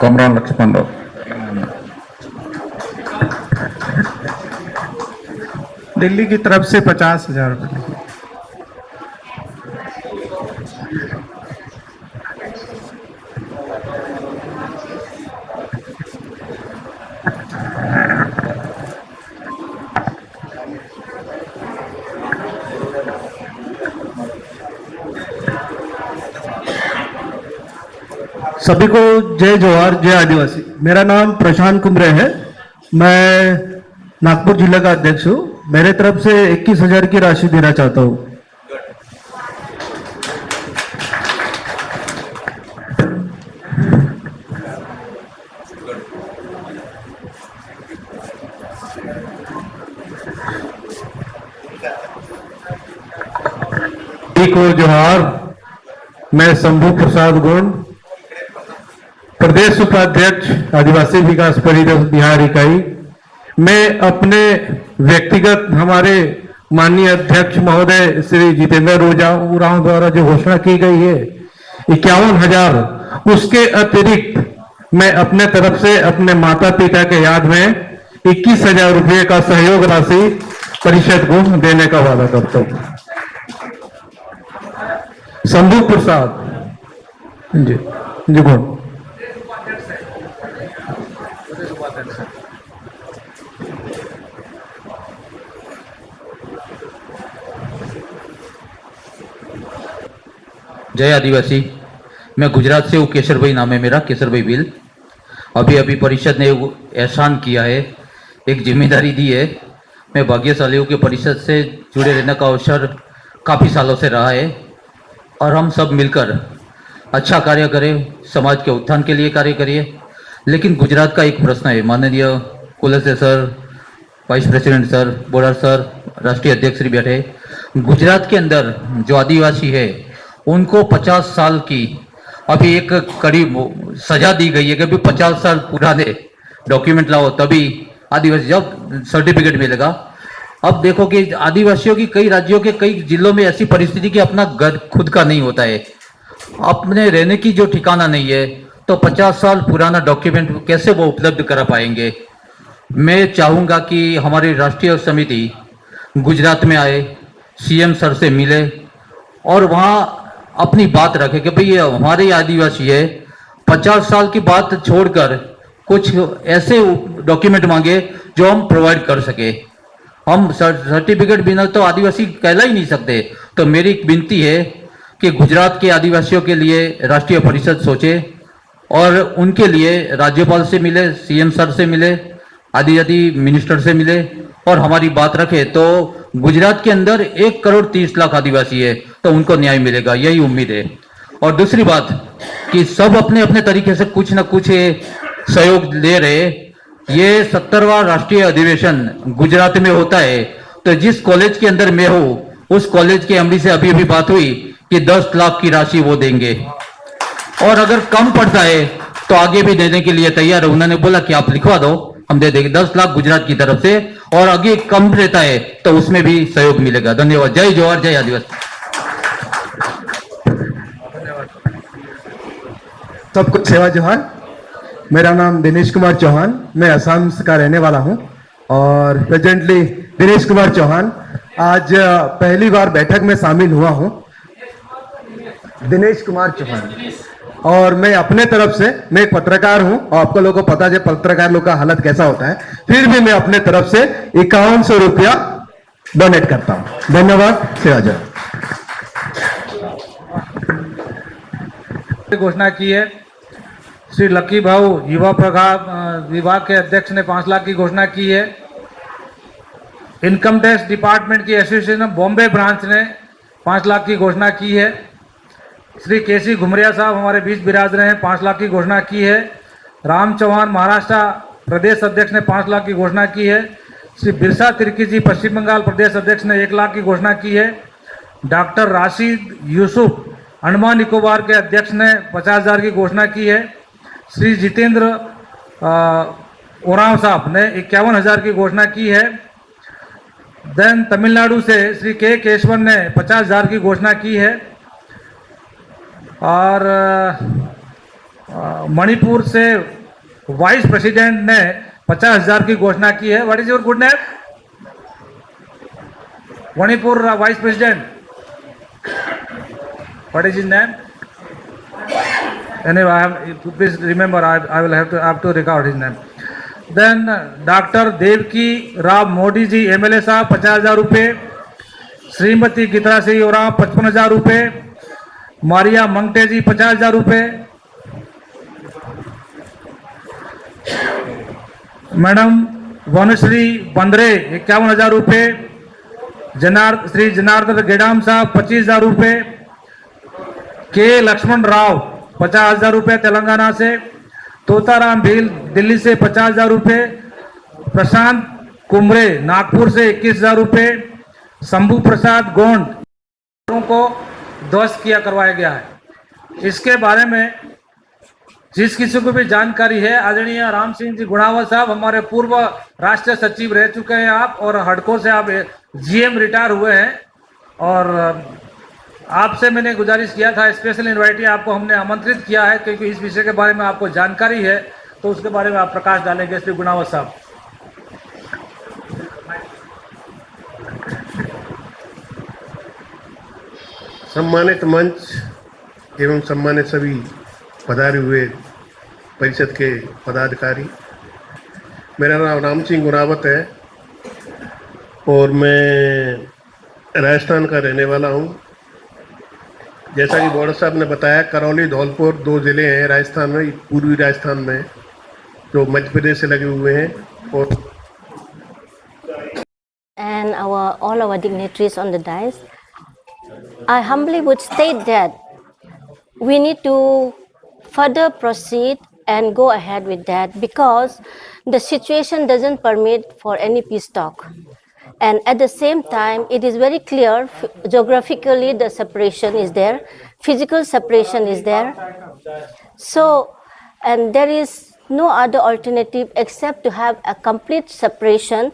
कमरान लक्ष्मण राव। दिल्ली की तरफ से 50,000 रुपये। सभी को जय जोहार, जय आदिवासी। मेरा नाम प्रशांत कुमरे है, मैं नागपुर जिले का अध्यक्ष हूँ। मेरे तरफ से 21,000 की राशि देना चाहता हूँ। को जोहार। मैं शंभू प्रसाद गोंड, प्रदेश उपाध्यक्ष आदिवासी विकास परिषद बिहार इकाई। मैं अपने व्यक्तिगत हमारे माननीय अध्यक्ष महोदय श्री जितेंद्र उरांव द्वारा जो घोषणा की गई है 51,000, उसके अतिरिक्त मैं अपने तरफ से अपने माता पिता के याद में 21,000 रुपये का सहयोग राशि परिषद को देने का वादा करता हूँ। शंभू प्रसाद जी जी कौन जय आदिवासी। मैं गुजरात से हूँ, केसर भाई नाम है मेरा, केसर भाई बिल। अभी परिषद ने एहसान किया है, एक जिम्मेदारी दी है। मैं भाग्यशाली हूँ कि परिषद से जुड़े रहने का अवसर काफ़ी सालों से रहा है और हम सब मिलकर अच्छा कार्य करें, समाज के उत्थान के लिए कार्य करिए। लेकिन गुजरात का एक प्रश्न है, माननीय Kulaste sir, vice president sir, border sir, राष्ट्रीय अध्यक्ष श्री बैठे, गुजरात के अंदर जो आदिवासी है उनको 50 साल की अभी एक कड़ी सजा दी गई है कि अभी 50 साल पुराने डॉक्यूमेंट लाओ तभी आदिवासी जब सर्टिफिकेट मिलेगा। अब देखो कि आदिवासियों की कई राज्यों के कई जिलों में ऐसी परिस्थिति कि अपना घर खुद का नहीं होता है, अपने रहने की जो ठिकाना नहीं है, तो 50 साल पुराना डॉक्यूमेंट कैसे वो उपलब्ध करा पाएंगे। मैं चाहूँगा कि हमारी राष्ट्रीय समिति गुजरात में आए, सीएम सर से मिले और वहाँ अपनी बात रखे कि भाई ये हमारे आदिवासी है, 50 साल की बात छोड़कर कुछ ऐसे डॉक्यूमेंट मांगे जो हम प्रोवाइड कर सके। हम सर्टिफिकेट बिना तो आदिवासी कहला ही नहीं सकते। तो मेरी विनती है कि गुजरात के आदिवासियों के लिए राष्ट्रीय परिषद सोचे और उनके लिए राज्यपाल से मिले, सीएम सर से मिले, आदिवासी मिनिस्टर से मिले और हमारी बात रखे। तो गुजरात के अंदर 1,30,00,000 आदिवासी है, तो उनको न्याय मिलेगा, यही उम्मीद है। और दूसरी बात कि सब अपने अपने तरीके से कुछ न कुछ सहयोग दे रहे। ये 70वां राष्ट्रीय अधिवेशन गुजरात में होता है, तो जिस कॉलेज के अंदर मैं हूँ उस कॉलेज के एमडी से अभी बात हुई कि 10 लाख की राशि वो देंगे, और अगर कम पड़ता है तो आगे भी देने के लिए तैयार है। उन्होंने बोला कि आप लिखवा दो, हम दे देंगे 10 लाख गुजरात की तरफ से, और आगे कम रहता है तो उसमें भी सहयोग मिलेगा। धन्यवाद। जय जोहार, जय आदिवासी। सबको सेवा जोहार। मेरा नाम दिनेश कुमार चौहान, मैं असम का रहने वाला हूं और प्रेजेंटली दिनेश कुमार चौहान आज पहली बार बैठक में शामिल हुआ हूं। दिनेश कुमार चौहान, और मैं अपने तरफ से, मैं एक पत्रकार हूं और आपको लोगों को पता है पत्रकार लोग का हालत कैसा होता है, फिर भी मैं अपने तरफ से 5100 रुपया डोनेट करता हूं। धन्यवाद। सेवा जोहार। घोषणा की है श्री लकी भाऊ युवा विभाग के अध्यक्ष ने 5 लाख की घोषणा की है। इनकम टैक्स डिपार्टमेंट की एसोसिएशन ऑफ बॉम्बे ब्रांच ने 5 लाख की घोषणा की है। श्री केसी घुमरिया साहब हमारे बीच बिराज रहे हैं, 5 लाख की घोषणा की है। राम चौहान महाराष्ट्र प्रदेश अध्यक्ष ने 5 लाख की घोषणा की है। श्री बिरसा तिर्की जी पश्चिम बंगाल प्रदेश अध्यक्ष ने 1 लाख की घोषणा की है। डॉक्टर राशिद यूसुफ अंडमान निकोबार के अध्यक्ष ने 50,000 की घोषणा की है। श्री जितेंद्र ओराव साहब ने 51,000 की घोषणा की है। देन तमिलनाडु से श्री के केशवन ने 50,000 की घोषणा की है। और मणिपुर से वाइस प्रेसिडेंट ने 50,000 की घोषणा की है। What is your good name? Manipur vice president, what is his name? Anyway, please remember, I will have to record his name. Then Dr. Devki Rao Modi ji MLA साहब 50,000 रुपये। श्रीमती गीता सिंह ओराव 55,000 रुपये। मारिया मंगटे जी 50,000 रुपये। मैडम वनश्री बंद्रे 51,000 रुपये। श्री जनार्दन गेडाम साहब 25,000 रुपये। के लक्ष्मण राव 50,000 रुपये तेलंगाना से। तोताराम भील दिल्ली से 50,000 रुपये। प्रशांत कुमरे नागपुर से 21,000 रुपये। शंभू प्रसाद गोंड को ध्वस्त करवाया गया है। इसके बारे में जिस किसी को भी जानकारी है, आदरणीय राम सिंह जी गुणावत साहब हमारे पूर्व राष्ट्रीय सचिव रह चुके हैं आप, और हडको से आप GM रिटायर हुए हैं। और आपसे मैंने गुजारिश किया था, स्पेशल इनवाइटी आपको हमने आमंत्रित किया है क्योंकि इस विषय के बारे में आपको जानकारी है, तो उसके बारे में आप प्रकाश डालेंगे श्री गुणावत साहब। सम्मानित मंच एवं सम्मानित सभी पधारे हुए परिषद के पदाधिकारी, मेरा नाम राम सिंह गुणावत है और मैं राजस्थान का रहने वाला हूँ। जैसा कि बॉर्डर साहब ने बताया, करौली धौलपुर 2 ज़िले हैं राजस्थान में, पूर्वी राजस्थान में, जो मध्य प्रदेश से लगे हुए हैं। और and all our dignitaries on the dais, I humbly would state that we need to further proceed and go ahead with that because the situation doesn't permit for any peace talk. And at the same time, it is very clear geographically the separation is there, physical separation is there. So, and there is no other alternative except to have a complete separation,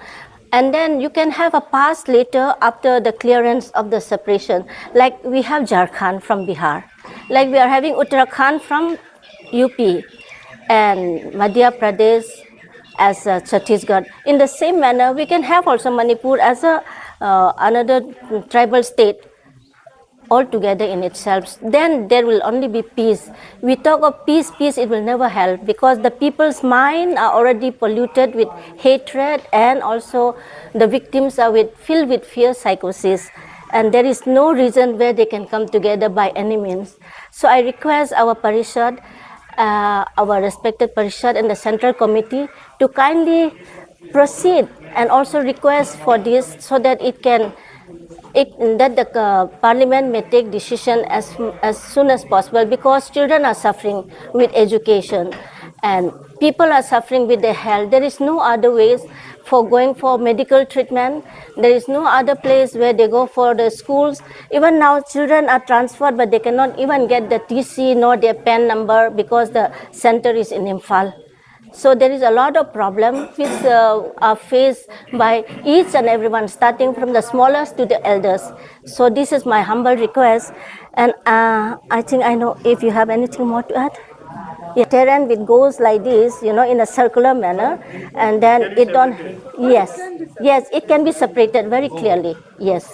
and then you can have a pass later after the clearance of the separation. Like we have Jharkhand from Bihar, like we are having Uttarakhand from UP, and Madhya Pradesh as Chhattisgarh. In the same manner, we can have also Manipur as a another tribal state. all together in itself, then there will only be peace. We talk of peace, it will never help, because the people's mind are already polluted with hatred, and also the victims are filled with fear psychosis, and there is no reason where they can come together by any means. So I request our Parishad, our respected Parishad and the Central Committee to kindly proceed and also request for this, so that that the Parliament may take decision as soon as possible, because children are suffering with education and people are suffering with their health. There is no other ways for going for medical treatment. There is no other place where they go for the schools. Even now children are transferred, but they cannot even get the TC nor their PAN number, because the center is in Imphal. So there is a lot of problems which are faced by each and everyone, starting from the smallest to the elders. So this is my humble request, and I think I know if you have anything more to add. Yeah, terrain which goes like this, in a circular manner, and then it don't. Yes, it can be separated very clearly. Yes.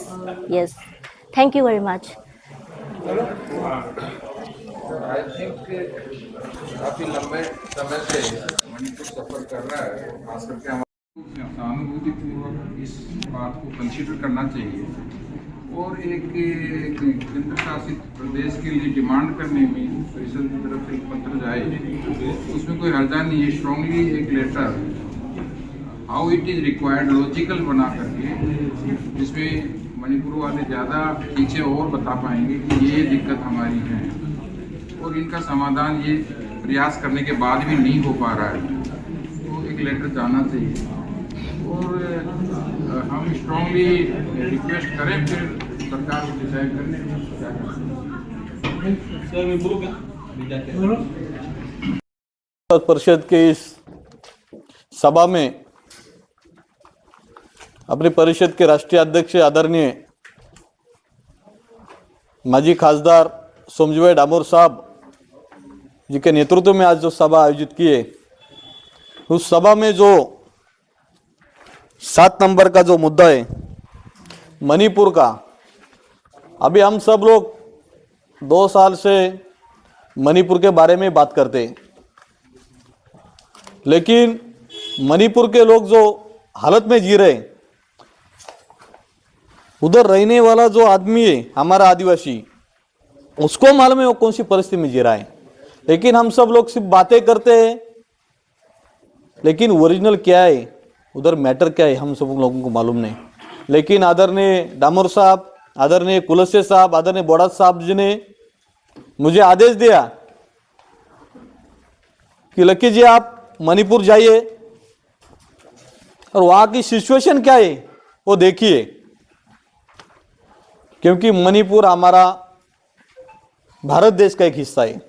Thank you very much. I think काफी लंबे समय से मणिपुर सफर कर रहा है, खास करके हमारे सहानुभूति पूर्वक इस बात को कंसीडर करना चाहिए, और एक केंद्र शासित प्रदेश के लिए डिमांड करने में परिषद की तरफ से एक पत्र जाए, उसमें कोई हर्जा नहीं है। स्ट्रांगली एक letter how it is required logical बना करके, जिसमें मणिपुर वाले ज़्यादा ठीक से और बता पाएंगे कि ये दिक्कत हमारी है, और इनका समाधान ये प्रयास करने के बाद भी नहीं हो पा रहा है, तो एक लेटर जाना चाहिए। और हम स्ट्रांगली रिक्वेस्ट करें, फिर सरकार को डिसाइड करने परिषद के इस सभा में अपनी परिषद के राष्ट्रीय अध्यक्ष आदरणीय माजी खासदार सोमजीभाई डामोर साहब जी के नेतृत्व में आज जो सभा आयोजित की है, उस सभा में जो 7 नंबर का जो मुद्दा है मणिपुर का, अभी हम सब लोग 2 साल से मणिपुर के बारे में बात करते हैं, लेकिन मणिपुर के लोग जो हालत में जी रहे हैं, उधर रहने वाला जो आदमी है हमारा आदिवासी, उसको मालूम है वो कौन सी परिस्थिति में जी रहा है। लेकिन हम सब लोग सिर्फ बातें करते हैं, लेकिन ओरिजिनल क्या है, उधर मैटर क्या है, हम सब लोगों को मालूम नहीं। लेकिन आदरणीय डामोर साहब, आदरणीय कुलस्ते साहब, आदरणीय बोड़ा साहब जी ने मुझे आदेश दिया कि लक्की जी आप मणिपुर जाइए और वहाँ की सिचुएशन क्या है वो देखिए, क्योंकि मणिपुर हमारा भारत देश का एक हिस्सा है।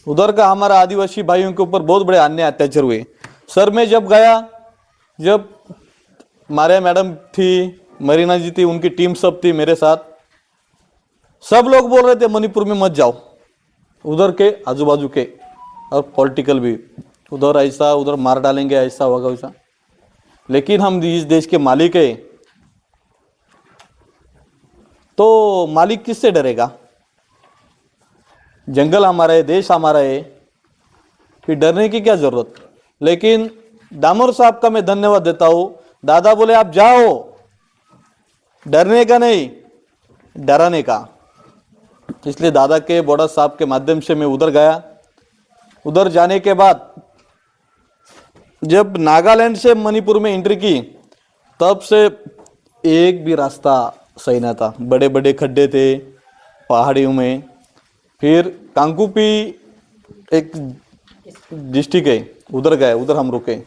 उधर का हमारा आदिवासी भाइयों के ऊपर बहुत बड़े अन्याय अत्याचार हुए। सर मैं जब गया, जब मारिया मैडम थी, मरीना जी थी, उनकी टीम सब थी मेरे साथ, सब लोग बोल रहे थे मणिपुर में मत जाओ, उधर के आजू बाजू के और पॉलिटिकल भी, उधर ऐसा उधर मार डालेंगे, ऐसा होगा वैसा। लेकिन हम इस देश के मालिक है, तो मालिक किससे डरेगा? जंगल हमारा है, देश हमारा है, फिर डरने की क्या जरूरत। लेकिन डामोर साहब का मैं धन्यवाद देता हूँ। दादा बोले आप जाओ, डरने का नहीं, डराने का। इसलिए दादा के बोड़ा साहब के माध्यम से मैं उधर गया। उधर जाने के बाद जब नागालैंड से मणिपुर में एंट्री की, तब से एक भी रास्ता सही ना था, बड़े बड़े खड्डे थे पहाड़ियों में। फिर कांकुपी एक डिस्ट्रिक्ट है, उधर गए, उधर हम रुके,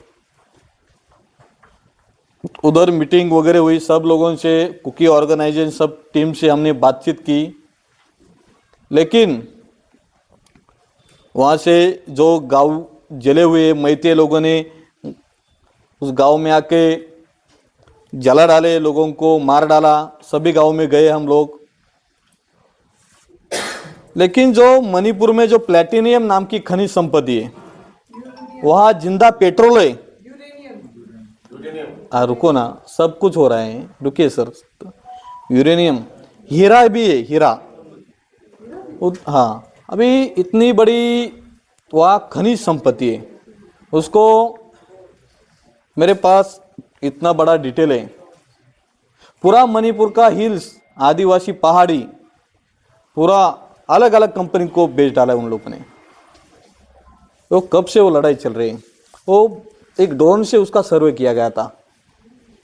उधर मीटिंग वगैरह हुई, सब लोगों से, कुकी ऑर्गेनाइजेशन सब टीम से हमने बातचीत की। लेकिन वहाँ से जो गांव जले हुए मैते लोगों ने उस गांव में आके जला डाले, लोगों को मार डाला। सभी गांव में गए हम लोग। लेकिन जो मणिपुर में जो प्लेटिनियम नाम की खनिज संपत्ति है, वहाँ जिंदा पेट्रोल है। रुको ना, सब कुछ हो रहा है, रुकिए सर। यूरेनियम, हीरा भी है, हीरा। हाँ, अभी इतनी बड़ी वहाँ खनिज संपत्ति है, उसको मेरे पास इतना बड़ा डिटेल है। पूरा मणिपुर का हिल्स, आदिवासी पहाड़ी, पूरा अलग अलग कंपनी को बेच डाला है उन लोगों ने। तो कब से वो लड़ाई चल रही है, वो एक ड्रोन से उसका सर्वे किया गया था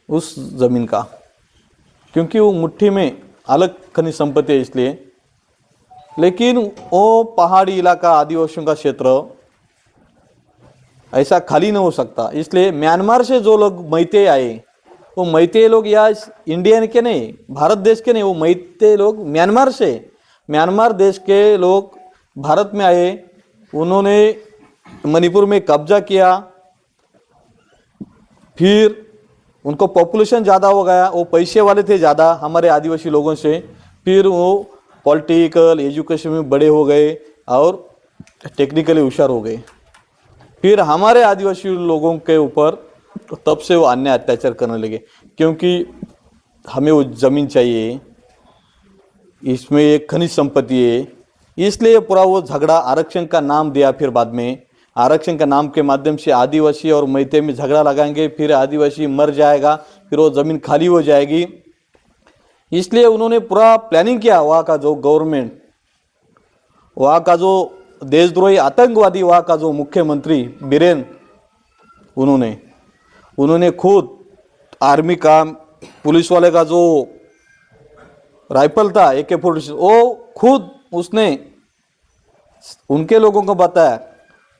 उस जमीन का, क्योंकि वो मुट्ठी में अलग खनिज संपत्ति है इसलिए। लेकिन वो पहाड़ी इलाका, आदिवासियों का क्षेत्र ऐसा खाली नहीं हो सकता। इसलिए म्यांमार से जो लोग मैते आए, वो मैते लोग या इंडियन के नहीं, भारत देश के नहीं, वो मैते लोग म्यांमार से, म्यांमार देश के लोग भारत में आए। उन्होंने मणिपुर में कब्जा किया, फिर उनको पॉपुलेशन ज़्यादा हो गया, वो पैसे वाले थे ज़्यादा हमारे आदिवासी लोगों से, फिर वो पॉलिटिकल एजुकेशन में बड़े हो गए और टेक्निकली होशियार हो गए। फिर हमारे आदिवासी लोगों के ऊपर तब से वो अन्याय अत्याचार करने लगे, क्योंकि हमें वो ज़मीन चाहिए, इसमें एक खनिज संपत्ति है, इसलिए पूरा वो झगड़ा आरक्षण का नाम दिया। फिर बाद में आरक्षण का नाम के माध्यम से आदिवासी और मैते में झगड़ा लगाएंगे, फिर आदिवासी मर जाएगा, फिर वो ज़मीन खाली हो जाएगी। इसलिए उन्होंने पूरा प्लानिंग किया। वहाँ का जो गवर्नमेंट, वहाँ का जो देशद्रोही आतंकवादी, वहाँ का जो मुख्यमंत्री बीरेन, उन्होंने खुद आर्मी का, पुलिस वाले का जो राइफल था AK-47, वो खुद उसने उनके लोगों को बताया,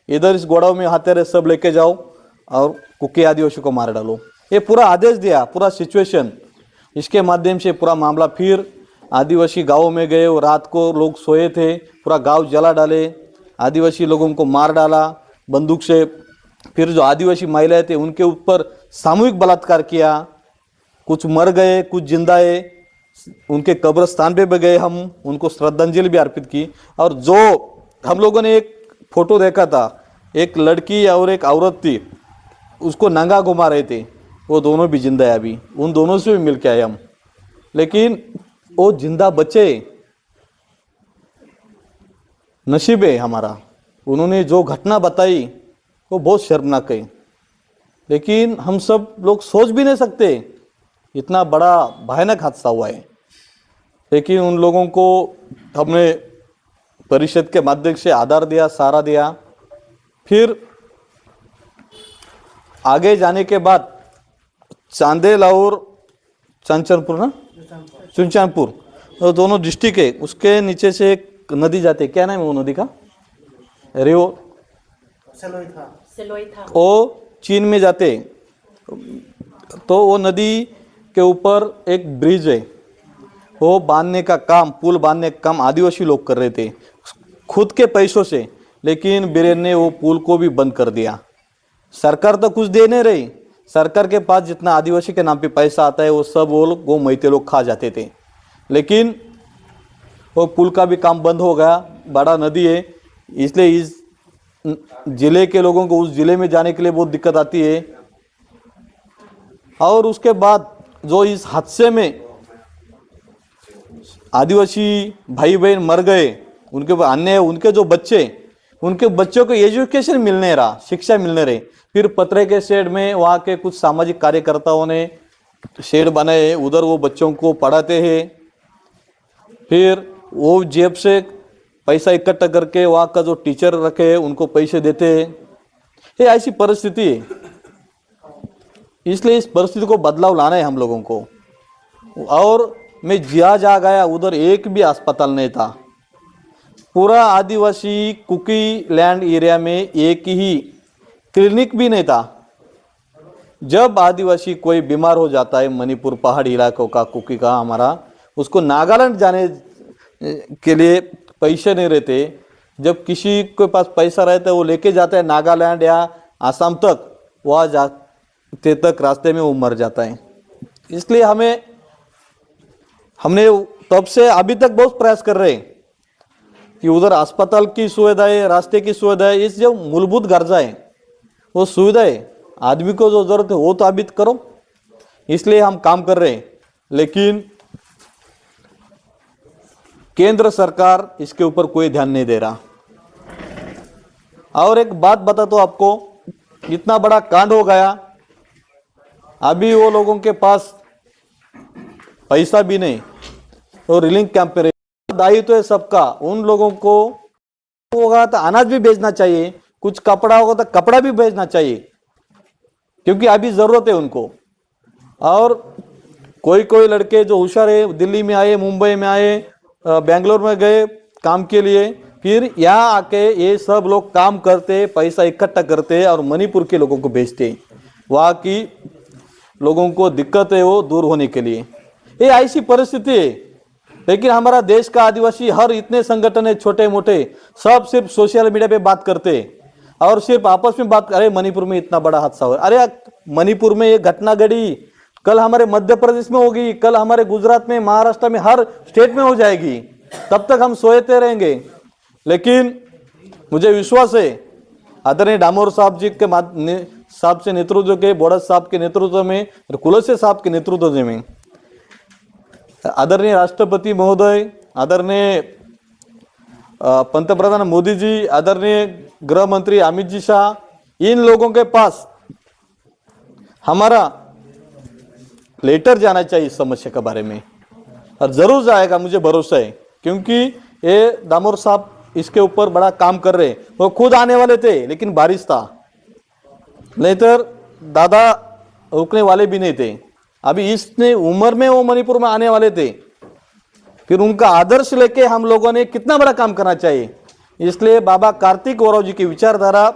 इधर इस गोडाउन में हथियार सब लेके जाओ और कुकी आदिवासी को मार डालो। ये पूरा आदेश दिया, पूरा सिचुएशन। इसके माध्यम से पूरा मामला, फिर आदिवासी गाँव में गए, वो रात को लोग सोए थे, पूरा गांव जला डाले, आदिवासी लोगों को मार डाला बंदूक से। फिर जो आदिवासी महिलाएं थे उनके ऊपर सामूहिक बलात्कार किया, कुछ मर गए, कुछ जिंदा है। उनके कब्रस्तान पे भी गए, हम उनको श्रद्धांजलि भी अर्पित की। और जो हम लोगों ने एक फोटो देखा था, एक लड़की और एक औरत थी, उसको नंगा घुमा रहे थे, वो दोनों भी जिंदा है अभी, उन दोनों से भी मिल के आए हम। लेकिन वो जिंदा बचे, नसीब है हमारा। उन्होंने जो घटना बताई वो बहुत शर्मनाक है, लेकिन हम सब लोग सोच भी नहीं सकते इतना बड़ा भयानक हादसा हुआ है। लेकिन उन लोगों को हमने परिषद के माध्यम से आधार दिया, सहारा दिया। फिर आगे जाने के बाद चांदेल और चंचनपुर ना, चुनचानपुर, तो दोनों डिस्ट्रिक्ट है, उसके नीचे से एक नदी जाती है, क्या नाम है वो नदी का, रियो, वो चीन में जाते। तो वो नदी के ऊपर एक ब्रिज है, वो बांधने का काम, पुल बांधने का काम आदिवासी लोग कर रहे थे खुद के पैसों से। लेकिन बीरेन ने वो पुल को भी बंद कर दिया। सरकार तो कुछ दे नहीं रही, सरकार के पास जितना आदिवासी के नाम पे पैसा आता है वो सब वो मैते लोग खा जाते थे। लेकिन वो पुल का भी काम बंद हो गया, बड़ा नदी है, इसलिए इस जिले के लोगों को उस जिले में जाने के लिए बहुत दिक्कत आती है। और उसके बाद जो इस हादसे में आदिवासी भाई बहन मर गए, उनके अन्य उनके जो बच्चे, उनके बच्चों को एजुकेशन मिलने रहा, शिक्षा मिलने रही। फिर पत्रे के शेड में वहाँ के कुछ सामाजिक कार्यकर्ताओं ने शेड बनाए, उधर वो बच्चों को पढ़ाते हैं। फिर वो जेब से पैसा इकट्ठा करके वहाँ का जो टीचर रखे उनको पैसे देते हैं। ये ऐसी परिस्थिति है, इसलिए इस परिस्थिति को बदलाव लाना है हम लोगों को। और मैं जहाँ गया उधर एक भी अस्पताल नहीं था। पूरा आदिवासी कुकी लैंड एरिया में एक ही क्लिनिक भी नहीं था। जब आदिवासी कोई बीमार हो जाता है, मणिपुर पहाड़ी इलाकों का, कुकी का हमारा, उसको नागालैंड जाने के लिए पैसे नहीं रहते। जब किसी के पास पैसा रहता है वो लेके जाता है नागालैंड या आसाम तक, वहाँ जाते तक रास्ते में वो मर जाता है। इसलिए हमने तब से अभी तक बहुत प्रयास कर रहे हैं कि उधर अस्पताल की सुविधाएं, रास्ते की सुविधाएं, इस जो मूलभूत गरजा है वो सुविधाएं आदमी को जो जरूरत है वो तो अभी करो। इसलिए हम काम कर रहे हैं। लेकिन केंद्र सरकार इसके ऊपर कोई ध्यान नहीं दे रहा। और एक बात बता तो आपको, इतना बड़ा कांड हो गया, अभी वो लोगों के पास पैसा भी नहीं, वो रिलीफ कैंप पे दायित्व है सबका। उन लोगों को होगा तो अनाज भी भेजना चाहिए, कुछ कपड़ा होगा तो कपड़ा भी भेजना चाहिए, क्योंकि अभी जरूरत है उनको। और कोई कोई लड़के जो होशियार है, दिल्ली में आए, मुंबई में आए, बेंगलोर में गए काम के लिए, फिर यहाँ आके ये सब लोग काम करते, पैसा इकट्ठा करते और मणिपुर के लोगों को भेजते, वहाँ की लोगों को दिक्कत है वो दूर होने के लिए। ये ऐसी परिस्थिति है। लेकिन हमारा देश का आदिवासी हर इतने संगठन है छोटे मोटे, सब सिर्फ सोशल मीडिया पे बात करते और सिर्फ आपस में बात। अरे मणिपुर में इतना बड़ा हादसा हुआ, अरे मणिपुर में ये घटना घटी, कल हमारे मध्य प्रदेश में होगी, कल हमारे गुजरात में, महाराष्ट्र में, हर स्टेट में हो जाएगी। तब तक हम सोते रहेंगे। लेकिन मुझे विश्वास है आदरणीय डामोर साहब जी के साहब से नेतृत्व के, बोड़स साहब के नेतृत्व में, कुलसे साहब के नेतृत्व में, आदरणीय राष्ट्रपति महोदय, आदरणीय पंतप्रधान मोदी जी, आदरणीय गृह मंत्री अमित जी शाह, इन लोगों के पास हमारा लेटर जाना चाहिए इस समस्या के बारे में, और जरूर जाएगा, मुझे भरोसा है। क्योंकि ये डामोर साहब इसके ऊपर बड़ा काम कर रहे, वो खुद आने वाले थे लेकिन बारिश था, नहीं तो दादा रुकने वाले भी नहीं थे। अभी इसने उम्र में वो मणिपुर में आने वाले थे, फिर उनका आदर्श लेके हम लोगों ने कितना बड़ा काम करना चाहिए। इसलिए बाबा कार्तिक ओराव जी की विचारधारा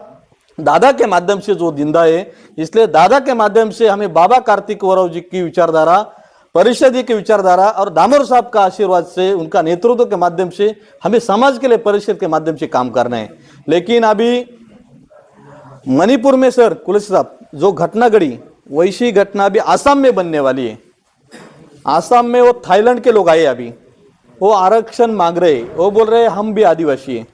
दादा के माध्यम से जो जिंदा है, इसलिए दादा के माध्यम से हमें बाबा कार्तिक ओराव जी की विचारधारा, परिषद की विचारधारा और डामोर साहब का आशीर्वाद से, उनका नेतृत्व के माध्यम से हमें समाज के लिए परिषद के माध्यम से काम करना है। लेकिन अभी मणिपुर में सर कुलसे साहब जो घटना घटी, वैसी घटना अभी आसाम में बनने वाली है। आसाम में वो थाईलैंड के लोग आए, अभी वो आरक्षण मांग रहे, वो बोल रहे हम भी आदिवासी हैं।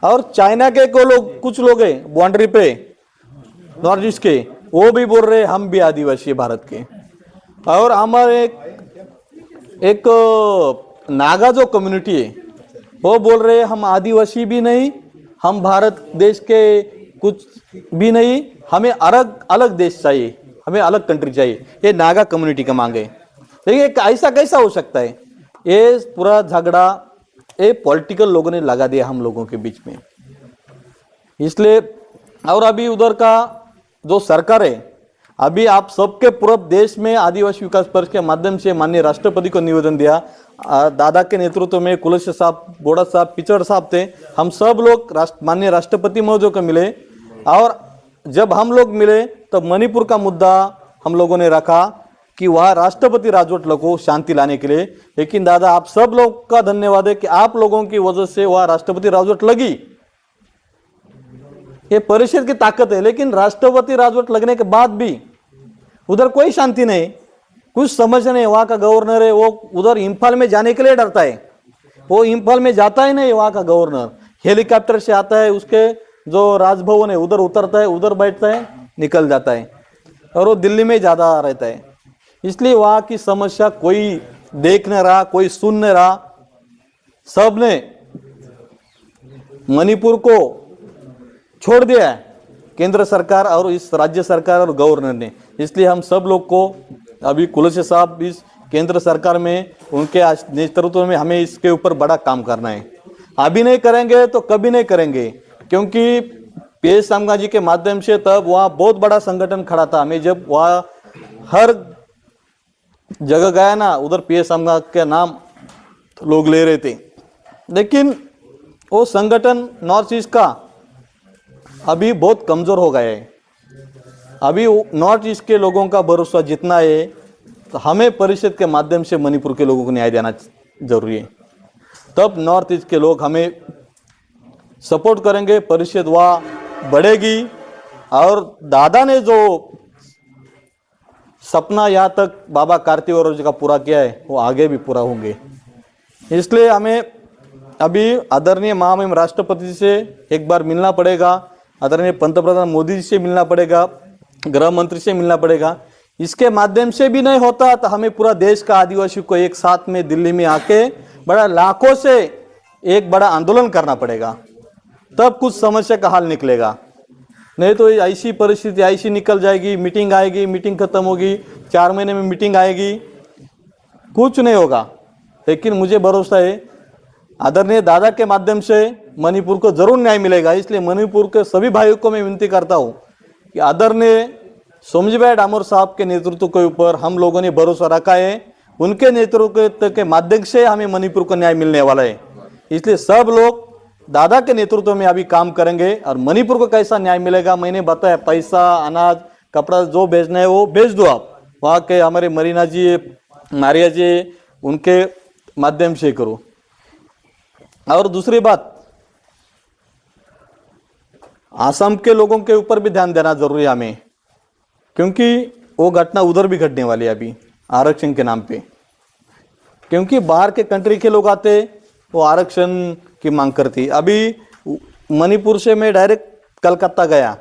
और चाइना के को लोग, कुछ लोग हैं बाउंड्री पे नॉर्थ ईस्ट के, वो भी बोल रहे हम भी आदिवासी है भारत के। और हमारे एक नागा जो कम्युनिटी है, वो बोल रहे हम आदिवासी भी नहीं, हम भारत देश के कुछ भी नहीं, हमें अलग अलग देश चाहिए, हमें अलग कंट्री चाहिए। ये नागा कम्युनिटी का मांग है। लेकिन ऐसा कैसा हो सकता है? ये पूरा झगड़ा ये पॉलिटिकल लोगों ने लगा दिया हम लोगों के बीच में। इसलिए और अभी उधर का जो सरकार है, अभी आप सबके पूरे देश में आदिवासी विकास परिषद के माध्यम से माननीय राष्ट्रपति को निवेदन दिया। दादा के नेतृत्व में कुलसे साहब, बोड़ा साहब, पिचड़ साहब थे, हम सब लोग माननीय राष्ट्रपति महोदय को मिले। और जब हम लोग मिले तब तो मणिपुर का मुद्दा हम लोगों ने रखा कि वहाँ राष्ट्रपति राजवट को शांति लाने के लिए। लेकिन दादा आप सब लोग का धन्यवाद है कि आप लोगों की वजह से वहाँ राष्ट्रपति राजवट लगी। ये परिषद की ताकत है। लेकिन राष्ट्रपति राजवट लगने के बाद भी उधर कोई शांति नहीं, कुछ समझ नहीं। वहाँ का गवर्नर है वो उधर इम्फाल में जाने के लिए डरता है, वो इम्फाल में जाता ही नहीं। वहाँ का गवर्नर हेलीकॉप्टर से आता है, उसके जो राजभवन है उधर उतरता है, उधर बैठता है, निकल जाता है, और वो दिल्ली में ज़्यादा रहता है। इसलिए वहाँ की समस्या कोई देख नहीं रहा, कोई सुन नहीं रहा। सब ने मणिपुर को छोड़ दिया है, केंद्र सरकार और इस राज्य सरकार और गवर्नर ने। इसलिए हम सब लोग को अभी कुलसे साहब इस केंद्र सरकार में, उनके नेतृत्व में हमें इसके ऊपर बड़ा काम करना है। अभी नहीं करेंगे तो कभी नहीं करेंगे, क्योंकि पीएस सामगा जी के माध्यम से तब वहाँ बहुत बड़ा संगठन खड़ा था। हमें जब वहाँ हर जगह गया ना, उधर पीएस सामगा के नाम लोग ले रहे थे। लेकिन वो संगठन नॉर्थ ईस्ट का अभी बहुत कमजोर हो गया है। अभी नॉर्थ ईस्ट के लोगों का भरोसा जितना है, तो हमें परिषद के माध्यम से मणिपुर के लोगों को न्याय देना जरूरी है। तब नॉर्थ ईस्ट के लोग हमें सपोर्ट करेंगे, परिषद वहाँ बढ़ेगी। और दादा ने जो सपना यहाँ तक बाबा कार्तिक ओराव जी का पूरा किया है, वो आगे भी पूरा होंगे। इसलिए हमें अभी आदरणीय महामहिम राष्ट्रपति से एक बार मिलना पड़ेगा, आदरणीय पंतप्रधान मोदी जी से मिलना पड़ेगा, गृह मंत्री से मिलना पड़ेगा। इसके माध्यम से भी नहीं होता तो हमें पूरा देश का आदिवासी को एक साथ में दिल्ली में आके बड़ा लाखों से एक बड़ा आंदोलन करना पड़ेगा, तब कुछ समस्या का हल निकलेगा। नहीं तो ऐसी परिस्थिति ऐसी निकल जाएगी, मीटिंग आएगी, मीटिंग खत्म होगी, 4 महीने में मीटिंग आएगी, कुछ नहीं होगा। लेकिन मुझे भरोसा है आदरणीय दादा के माध्यम से मणिपुर को जरूर न्याय मिलेगा। इसलिए मणिपुर के सभी भाइयों को मैं विनती करता हूँ कि आदरणीय सोमजीभाई डामोर साहब के नेतृत्व के ऊपर हम लोगों ने भरोसा रखा है, उनके नेतृत्व के माध्यम से हमें मणिपुर को न्याय मिलने वाला है। इसलिए सब लोग दादा के नेतृत्व में अभी काम करेंगे और मणिपुर को कैसा न्याय मिलेगा मैंने बताया, पैसा, अनाज, कपड़ा जो भेजना है वो भेज दो आप, वहाँ के हमारे मरीना जी, मारिया जी, उनके माध्यम से करो। और दूसरी बात, आसाम के लोगों के ऊपर भी ध्यान देना जरूरी है हमें, क्योंकि वो घटना उधर भी घटने वाली है अभी आरक्षण के नाम पे। क्योंकि बाहर के कंट्री के लोग आते, वो आरक्षण की मांग करती। अभी मणिपुर से मैं डायरेक्ट कलकत्ता गया,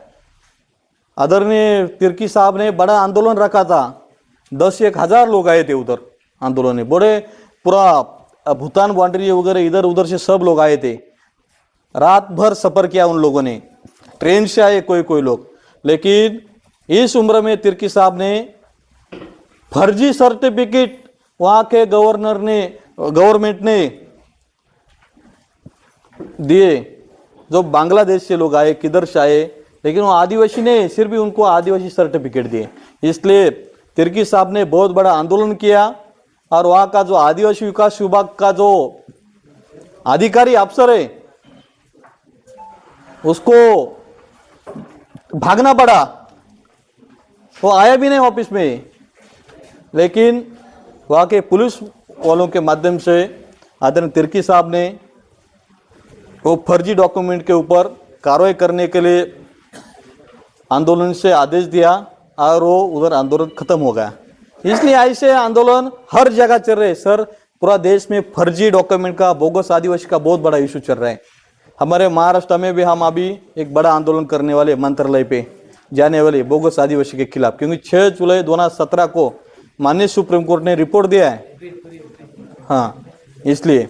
आदरणीय तिर्की साहब ने बड़ा आंदोलन रखा था, 10-1 हज़ार लोग आए थे उधर आंदोलन में, बड़े पूरा भूटान बाउंड्री वगैरह इधर उधर से सब लोग आए थे। रात भर सफर किया उन लोगों ने, ट्रेन से आए कोई लोग। लेकिन इस उम्र में तिर्की साहब ने फर्जी सर्टिफिकेट वहाँ के गवर्नमेंट ने दिए, जो बांग्लादेश से लोग आए, किधर से आए, लेकिन वो आदिवासी ने सिर्फ भी उनको आदिवासी सर्टिफिकेट दिए। इसलिए तिर्की साहब ने बहुत बड़ा आंदोलन किया और वहाँ का जो आदिवासी विकास विभाग का जो अधिकारी अफसर है उसको भागना पड़ा, वो आया भी नहीं ऑफिस में। लेकिन वहाँ के पुलिस वालों के माध्यम से आदरणीय तिर्की साहब ने वो फर्जी डॉक्यूमेंट के ऊपर कार्रवाई करने के लिए आंदोलन से आदेश दिया और वो उधर आंदोलन खत्म हो गया। इसलिए ऐसे आंदोलन हर जगह चल रहे हैं सर, पूरा देश में फर्जी डॉक्यूमेंट का, बोगस आदिवासी का बहुत बड़ा इशू चल रहा है। हमारे महाराष्ट्र में भी हम अभी एक बड़ा आंदोलन करने वाले, मंत्रालय पे जाने वाले बोगस आदिवासी के खिलाफ, क्योंकि 6 जुलाई 2017 को माननीय सुप्रीम कोर्ट ने रिपोर्ट दिया है। हाँ, इसलिए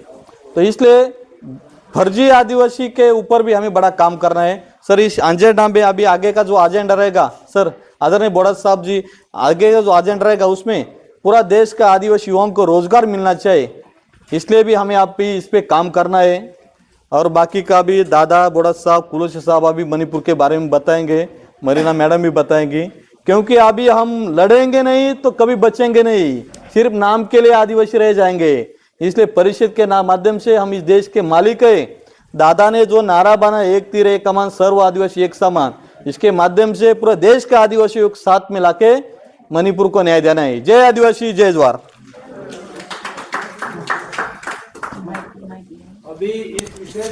फर्जी आदिवासी के ऊपर भी हमें बड़ा काम करना है सर। इस एजेंडा में अभी आगे का जो एजेंडा रहेगा सर, आदरणीय बोड़ा साहब जी, आगे का जो एजेंडा रहेगा उसमें पूरा देश का आदिवासी युवाओं को रोजगार मिलना चाहिए। इसलिए भी हमें आप भी इस पे काम करना है। और बाकी का भी दादा, बोड़ा साहब, कुलश साहब अभी मणिपुर के बारे में बताएंगे, मरीना मैडम भी बताएंगी। क्योंकि अभी हम लड़ेंगे नहीं तो कभी बचेंगे नहीं, सिर्फ नाम के लिए आदिवासी रह जाएंगे। इसलिए परिषद के माध्यम से हम इस देश के मालिक है। दादा ने जो नारा बना, एक तीर एक कमान, सर्व आदिवासी एक समान, इसके माध्यम से पूरे देश का आदिवासी साथ में लाके मणिपुर को न्याय देना है। जय आदिवासी, जय ज्वार। अभी इस विषय